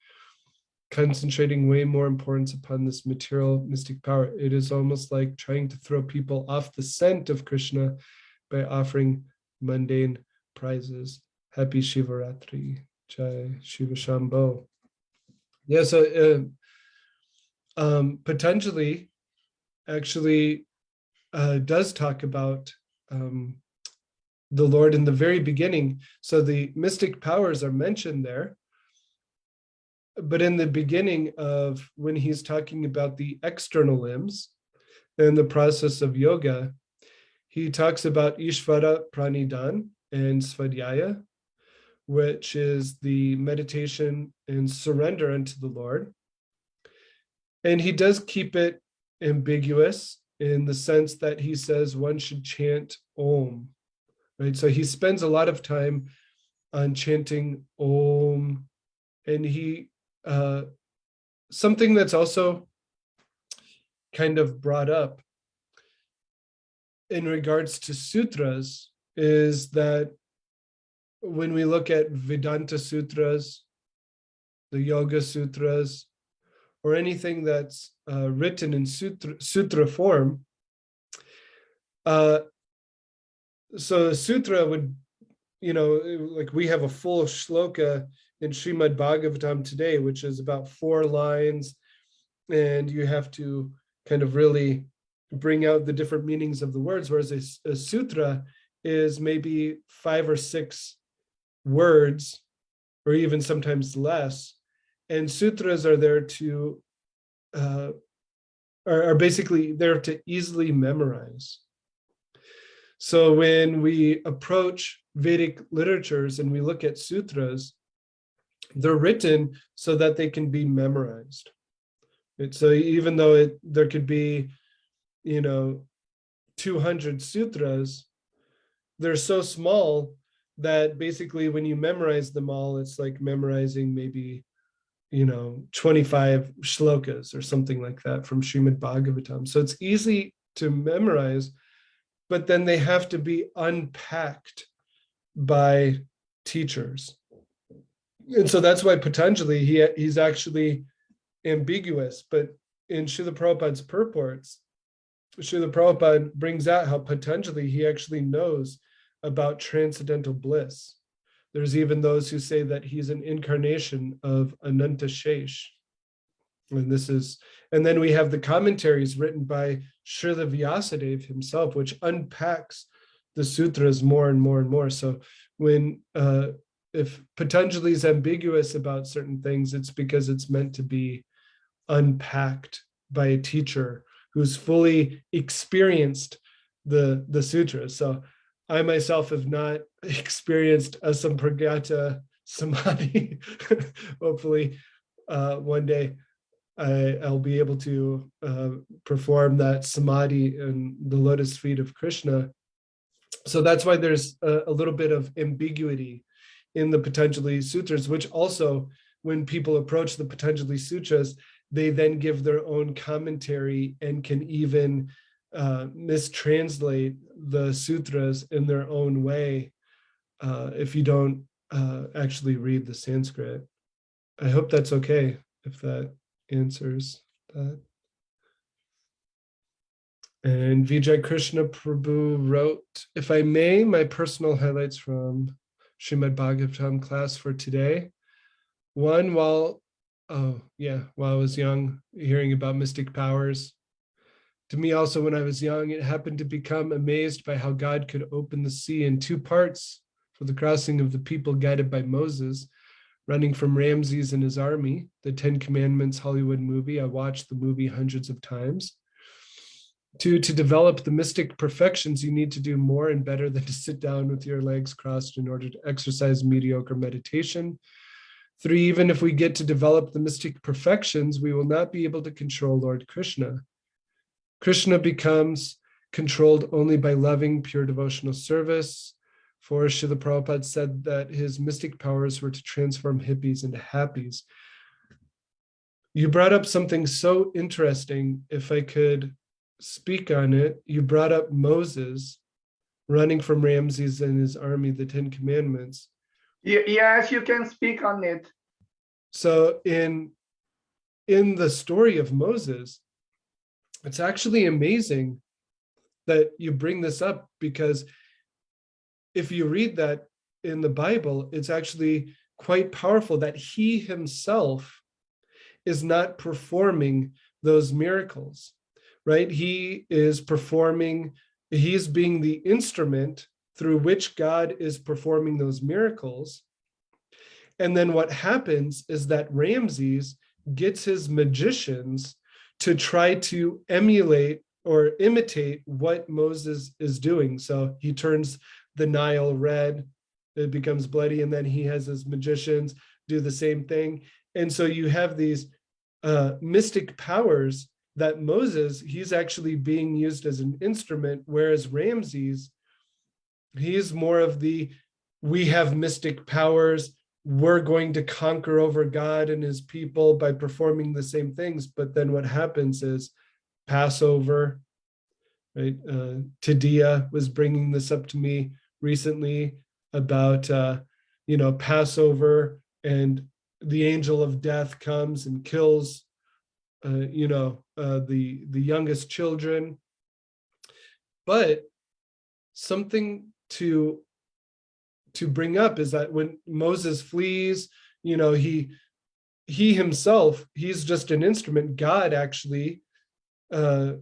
Speaker 1: concentrating way more importance upon this material mystic power? It is almost like trying to throw people off the scent of Krishna by offering mundane prizes. Happy Shivaratri. Jai Shiva Shambho. Yeah, so Patanjali actually does talk about the Lord in the very beginning. So the mystic powers are mentioned there. But in the beginning of when he's talking about the external limbs and the process of yoga, he talks about Ishvara Pranidhan and Svadhyaya, which is the meditation and surrender unto the Lord. And he does keep it ambiguous in the sense that he says one should chant Om, right? So he spends a lot of time on chanting Om, and he something that's also kind of brought up in regards to sutras is that when we look at Vedanta sutras, the Yoga sutras, or anything that's written in sutra form, so the sutra would, like we have a full shloka in Srimad Bhagavatam today, which is about 4 lines, and you have to kind of really bring out the different meanings of the words, whereas a sutra is maybe 5 or 6 words, or even sometimes less. And sutras are there to, are basically there to easily memorize. So when we approach Vedic literatures and we look at sutras, they're written so that they can be memorized. So even though there could be, 200 sutras, they're so small that basically when you memorize them all, it's like memorizing maybe, 25 shlokas or something like that from Srimad Bhagavatam. So it's easy to memorize, but then they have to be unpacked by teachers. And so that's why Patanjali, he's actually ambiguous, but in Srila Prabhupada's purports, Srila Prabhupada brings out how Patanjali, he actually knows about transcendental bliss. There's even those who say that he's an incarnation of Ananta Shesh. And then we have the commentaries written by Srila Vyasadeva himself, which unpacks the sutras more and more and more. So when if Patanjali is ambiguous about certain things, it's because it's meant to be unpacked by a teacher who's fully experienced the sutras. So I myself have not experienced a Sampragata Samadhi. Hopefully one day I'll be able to perform that Samadhi in the lotus feet of Krishna. So that's why there's a little bit of ambiguity in the Patanjali Sutras, which also, when people approach the Patanjali Sutras, they then give their own commentary and can even mistranslate the sutras in their own way if you don't actually read the Sanskrit. I hope that's okay, if that answers that. And Vijay Krishna Prabhu wrote, if I may, my personal highlights from Srimad Bhagavatam class for today. One, while I was young, hearing about mystic powers. To me also, when I was young, it happened to become amazed by how God could open the sea in two parts for the crossing of the people guided by Moses, running from Ramses and his army, the Ten Commandments Hollywood movie. I watched the movie hundreds of times. Two, to develop the mystic perfections, you need to do more and better than to sit down with your legs crossed in order to exercise mediocre meditation. Three, even if we get to develop the mystic perfections, we will not be able to control Lord Krishna. Krishna becomes controlled only by loving, pure devotional service. For Srila Prabhupada said that his mystic powers were to transform hippies into happies. You brought up something so interesting, if I could speak on it. You brought up Moses running from Ramses and his army, the Ten Commandments.
Speaker 2: Yes, you can speak on it.
Speaker 1: So in the story of Moses, it's actually amazing that you bring this up, because if you read that in the Bible, it's actually quite powerful that he himself is not performing those miracles, right? He is performing, he's being the instrument through which God is performing those miracles. And then what happens is that Ramses gets his magicians to try to emulate or imitate what Moses is doing. So he turns the Nile red, it becomes bloody, and then he has his magicians do the same thing. And so you have these mystic powers that Moses, he's actually being used as an instrument, whereas Ramses, he's more of the, we have mystic powers, we're going to conquer over God and his people by performing the same things. But then what happens is Passover, right? Tadia was bringing this up to me recently about, Passover, and the angel of death comes and kills, the youngest children. But something to bring up is that when Moses flees, he himself, he's just an instrument. God actually, parts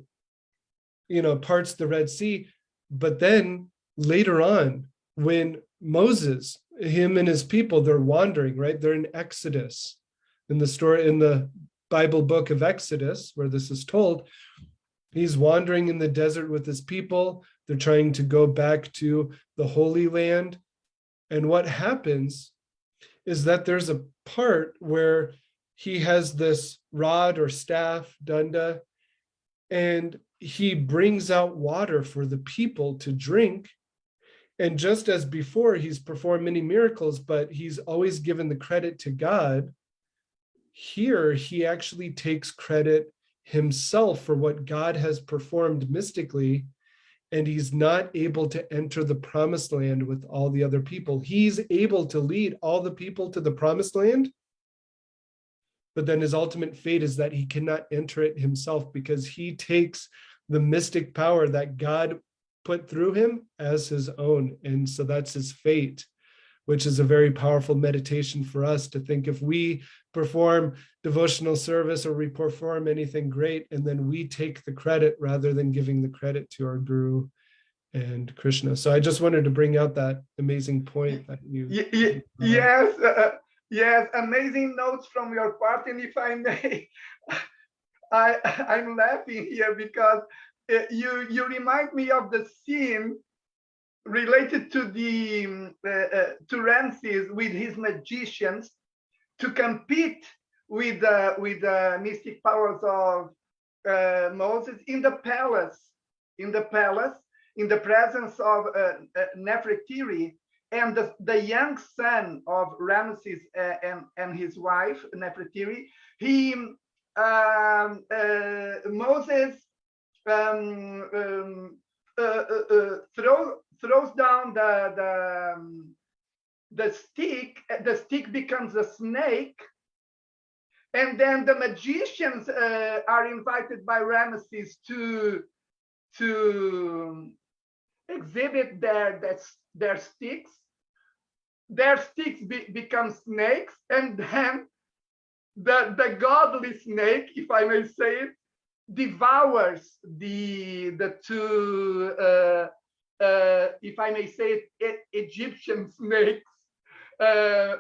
Speaker 1: the Red Sea. But then later on, when Moses, him and his people, they're wandering, right? They're in Exodus, in the story, in the Bible book of Exodus, where this is told. He's wandering in the desert with his people. They're trying to go back to the Holy Land. And what happens is that there's a part where he has this rod or staff, danda, and he brings out water for the people to drink. And just as before, he's performed many miracles, but he's always given the credit to God. Here, he actually takes credit himself for what God has performed mystically, and he's not able to enter the promised land with all the other people. He's able to lead all the people to the promised land, but then his ultimate fate is that he cannot enter it himself, because he takes the mystic power that God put through him as his own. And so that's his fate, which is a very powerful meditation for us to think, if we perform devotional service or we perform anything great, and then we take the credit rather than giving the credit to our guru and Krishna. So I just wanted to bring out that amazing point that you.
Speaker 2: Yes, yes, amazing notes from your part. And if I may, I'm laughing here because you remind me of the scene related to the to Ramses with his magicians to compete with the mystic powers of Moses in the palace, in the presence of Nefertiti, and the young son of Ramses and his wife Nefertiti. Moses throws down the stick. The stick becomes a snake, and then the magicians are invited by Ramses to to exhibit their sticks. Their sticks become snakes, and then the godly snake, if I may say it, devours the two, if I may say it, Egyptian snakes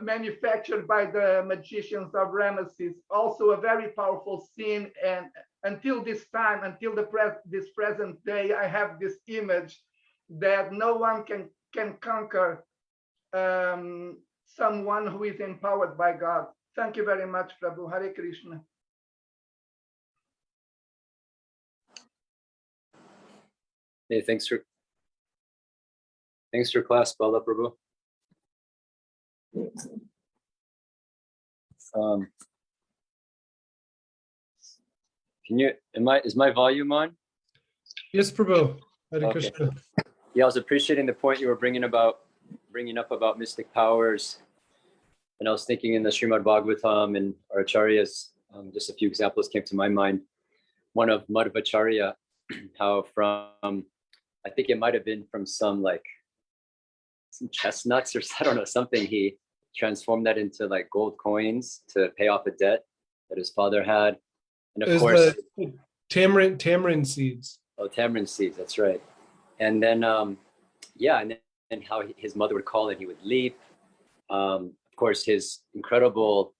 Speaker 2: manufactured by the magicians of Ramesses. Also a very powerful scene, and until this time, until this present day, I have this image that no one can conquer someone who is empowered by God. Thank you very much, Prabhu. Hare Krishna.
Speaker 3: Hey, thanks for class, Bala Prabhu. Is my volume on?
Speaker 1: Yes, Prabhu. Hare
Speaker 3: Okay.
Speaker 1: Krishna.
Speaker 3: Yeah, I was appreciating the point you were bringing up about mystic powers. And I was thinking in the Srimad Bhagavatam and our acharyas, just a few examples came to my mind. One of Madhvacharya, how from, I think it might have been from some chestnuts or I don't know, something, he transformed that into like gold coins to pay off a debt that his father had. And of course,
Speaker 1: tamarind seeds.
Speaker 3: Oh, tamarind seeds, that's right. And then, and how his mother would call it, he would leap. Of course, his incredible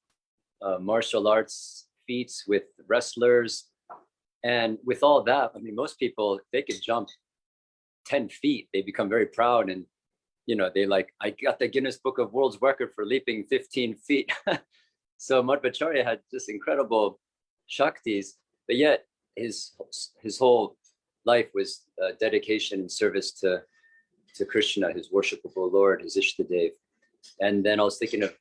Speaker 3: martial arts feats with wrestlers. And with all that, I mean, most people, if they could jump 10 feet, they become very proud. And, they I got the Guinness Book of World's Record for leaping 15 feet. So Madhvacharya had just incredible shaktis, but yet his whole life was dedication and service to Krishna, his worshipable Lord, his Ishtadev. And then I was thinking of,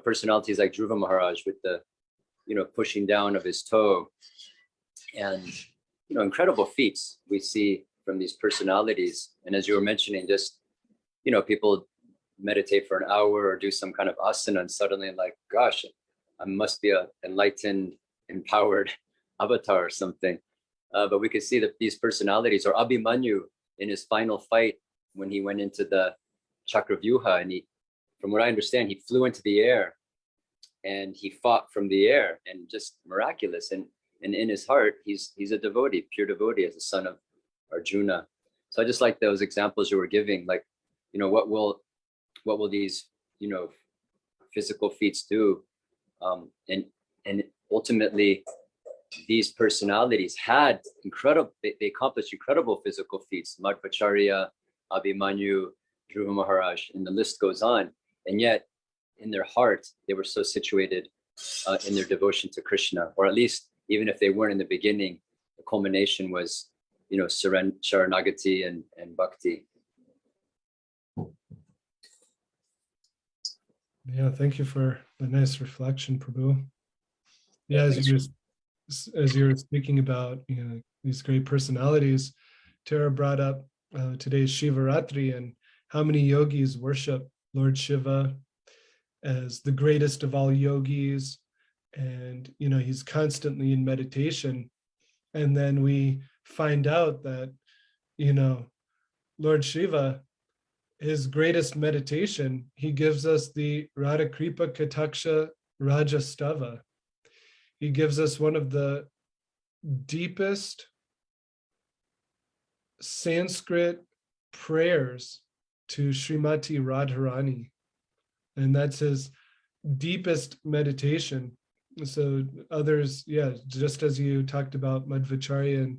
Speaker 3: personalities like Dhruva Maharaj with the, pushing down of his toe, and, incredible feats we see from these personalities. And as you were mentioning, just, people meditate for an hour or do some kind of asana, and suddenly gosh, I must be a enlightened, empowered avatar or something. But we could see that these personalities, or Abhimanyu in his final fight, when he went into the Chakravyuha, and from what I understand, he flew into the air and he fought from the air, and just miraculous. And in his heart, he's a devotee, pure devotee, as a son of Arjuna. So I just like those examples you were giving, what will these, physical feats do? And ultimately, these personalities had they accomplished incredible physical feats. Madhvacharya, Abhimanyu, Dhruva Maharaj, and the list goes on. And yet, in their heart, they were so situated in their devotion to Krishna, or at least, even if they weren't in the beginning, the culmination was, Sharanagati and Bhakti.
Speaker 1: Yeah, thank you for the nice reflection, Prabhu. Yeah, as you were speaking about, these great personalities, Tara brought up today's Shivaratri, and how many yogis worship Lord Shiva as the greatest of all yogis, and he's constantly in meditation. And then we find out that Lord Shiva, his greatest meditation, he gives us the Radhakripa Kataksha Rajastava. He gives us one of the deepest Sanskrit prayers to Srimati Radharani. And that's his deepest meditation. So others, just as you talked about Madhvacharya and,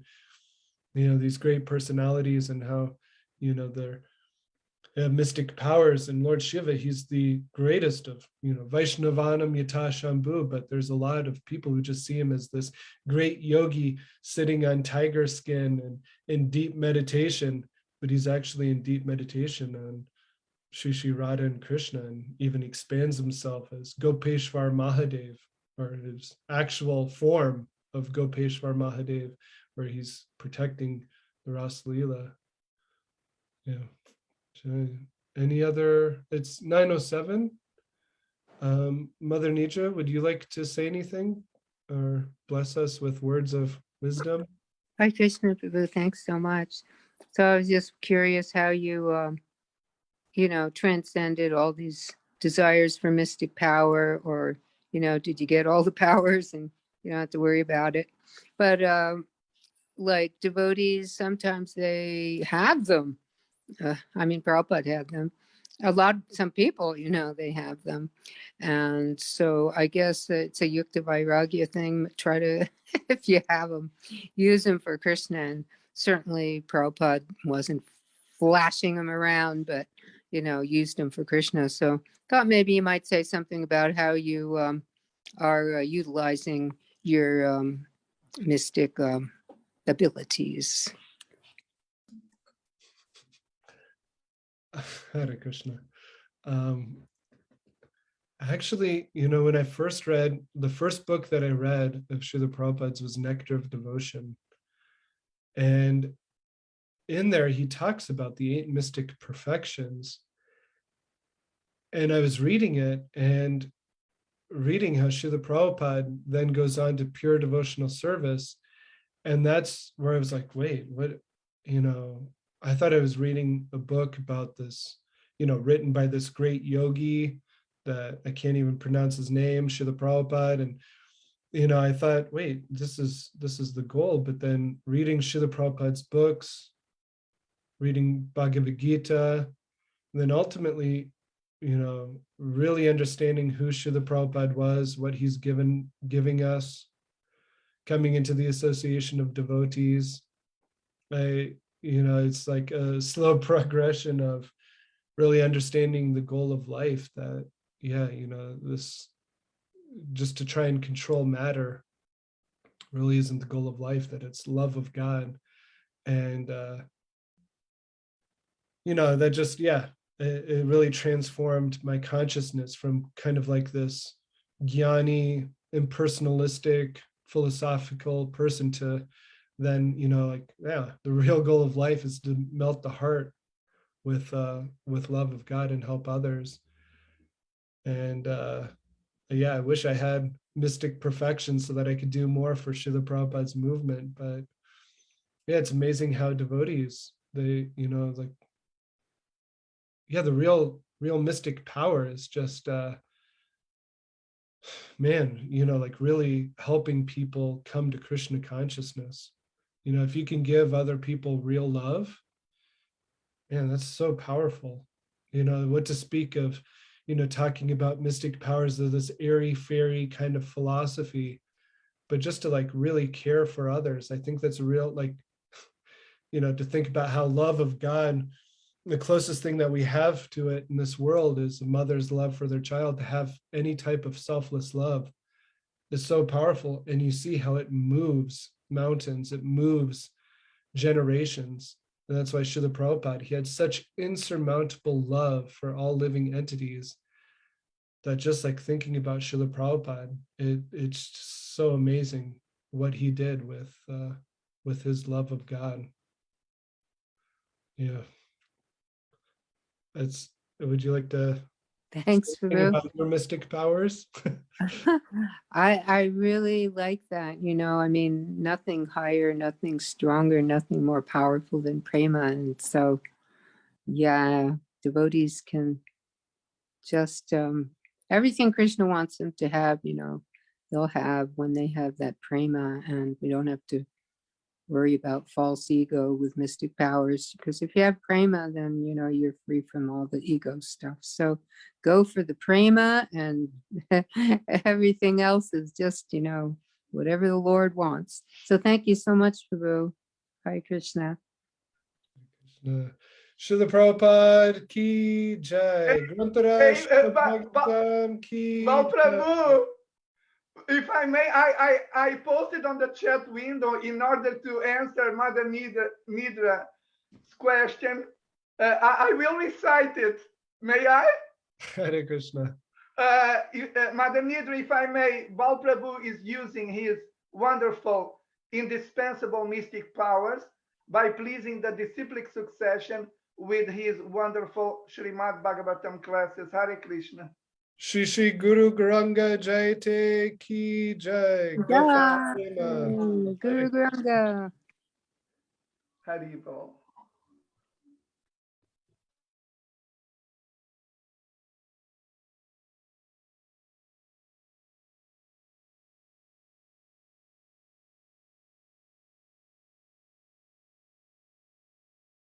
Speaker 1: these great personalities and how, they have mystic powers, and Lord Shiva, he's the greatest of, Vaishnavanam Yata Shambhu, but there's a lot of people who just see him as this great yogi sitting on tiger skin and in deep meditation, but he's actually in deep meditation on Shri Radha and Krishna, and even expands himself as Gopeshwar Mahadev, or his actual form of Gopeshwar Mahadev, where he's protecting the Ras Leela. Yeah. Any other? It's 9:07. Mother Nija, would you like to say anything or bless us with words of wisdom?
Speaker 4: Hi, Krishna Prabhu. Thanks so much. So I was just curious how you, transcended all these desires for mystic power, or, did you get all the powers and you don't have to worry about it? But like devotees, sometimes they have them. Prabhupada had them. Some people, they have them. And so I guess it's a yukta vairagya thing. Try to, if you have them, use them for Krishna. And certainly Prabhupada wasn't flashing them around, but, used them for Krishna. So thought maybe you might say something about how you are utilizing your mystic abilities.
Speaker 1: Hare Krishna. Actually, when I first read, the first book that I read of Srila Prabhupada's was Nectar of Devotion. And in there, he talks about the 8 mystic perfections. And I was reading it and reading how Srila Prabhupada then goes on to pure devotional service. And that's where I was like, wait, what, I thought I was reading a book about this, written by this great yogi that I can't even pronounce his name, Srila Prabhupada. And, I thought, wait, this is the goal. But then reading Srila Prabhupada's books, reading Bhagavad Gita, and then ultimately, really understanding who Srila Prabhupada was, what he's giving us, coming into the association of devotees. It's like a slow progression of really understanding the goal of life, that, this just to try and control matter really isn't the goal of life, that it's love of God. And, that just, it really transformed my consciousness from kind of like this jnani, impersonalistic, philosophical person to then, the real goal of life is to melt the heart with love of God and help others. And I wish I had mystic perfection so that I could do more for Srila Prabhupada's movement. But it's amazing how devotees, they, the real mystic power is just like really helping people come to Krishna consciousness. If you can give other people real love, man, that's so powerful. What to speak of, talking about mystic powers of this airy fairy kind of philosophy, but just to like really care for others. I think that's a real, like, to think about how love of God, the closest thing that we have to it in this world is a mother's love for their child. To have any type of selfless love is so powerful. And you see how it moves mountains, it moves generations. And that's why Srila Prabhupada, he had such insurmountable love for all living entities that just like thinking about Srila Prabhupada, it's just so amazing what he did with his love of God. Yeah. Would you like to
Speaker 4: Thanks,
Speaker 1: think
Speaker 4: Prabhu.
Speaker 1: about your mystic powers?
Speaker 4: I really like that. Nothing higher, nothing stronger, nothing more powerful than prema. And so, devotees can just everything Krishna wants them to have, they'll have when they have that prema, and we don't have to worry about false ego with mystic powers, because if you have prema, then you're free from all the ego stuff. So go for the prema, and everything else is just whatever the Lord wants. So thank you so much, Prabhu. Hare Krishna.
Speaker 1: Srila Prabhupada ki jai. Grantaraj ki
Speaker 2: Well,
Speaker 1: jai.
Speaker 2: Prabhu, if I may, I posted on the chat window in order to answer Mother Nidra's question. I will recite it. May I?
Speaker 1: Hare Krishna.
Speaker 2: Mother Nidra, if I may, Bal Prabhu is using his wonderful, indispensable mystic powers by pleasing the disciplic succession with his wonderful Srimad Bhagavatam classes. Hare Krishna.
Speaker 1: Shri Shri Guru Garanga Jayate ki jai.
Speaker 4: Jai Guru Granga.
Speaker 2: Haribol.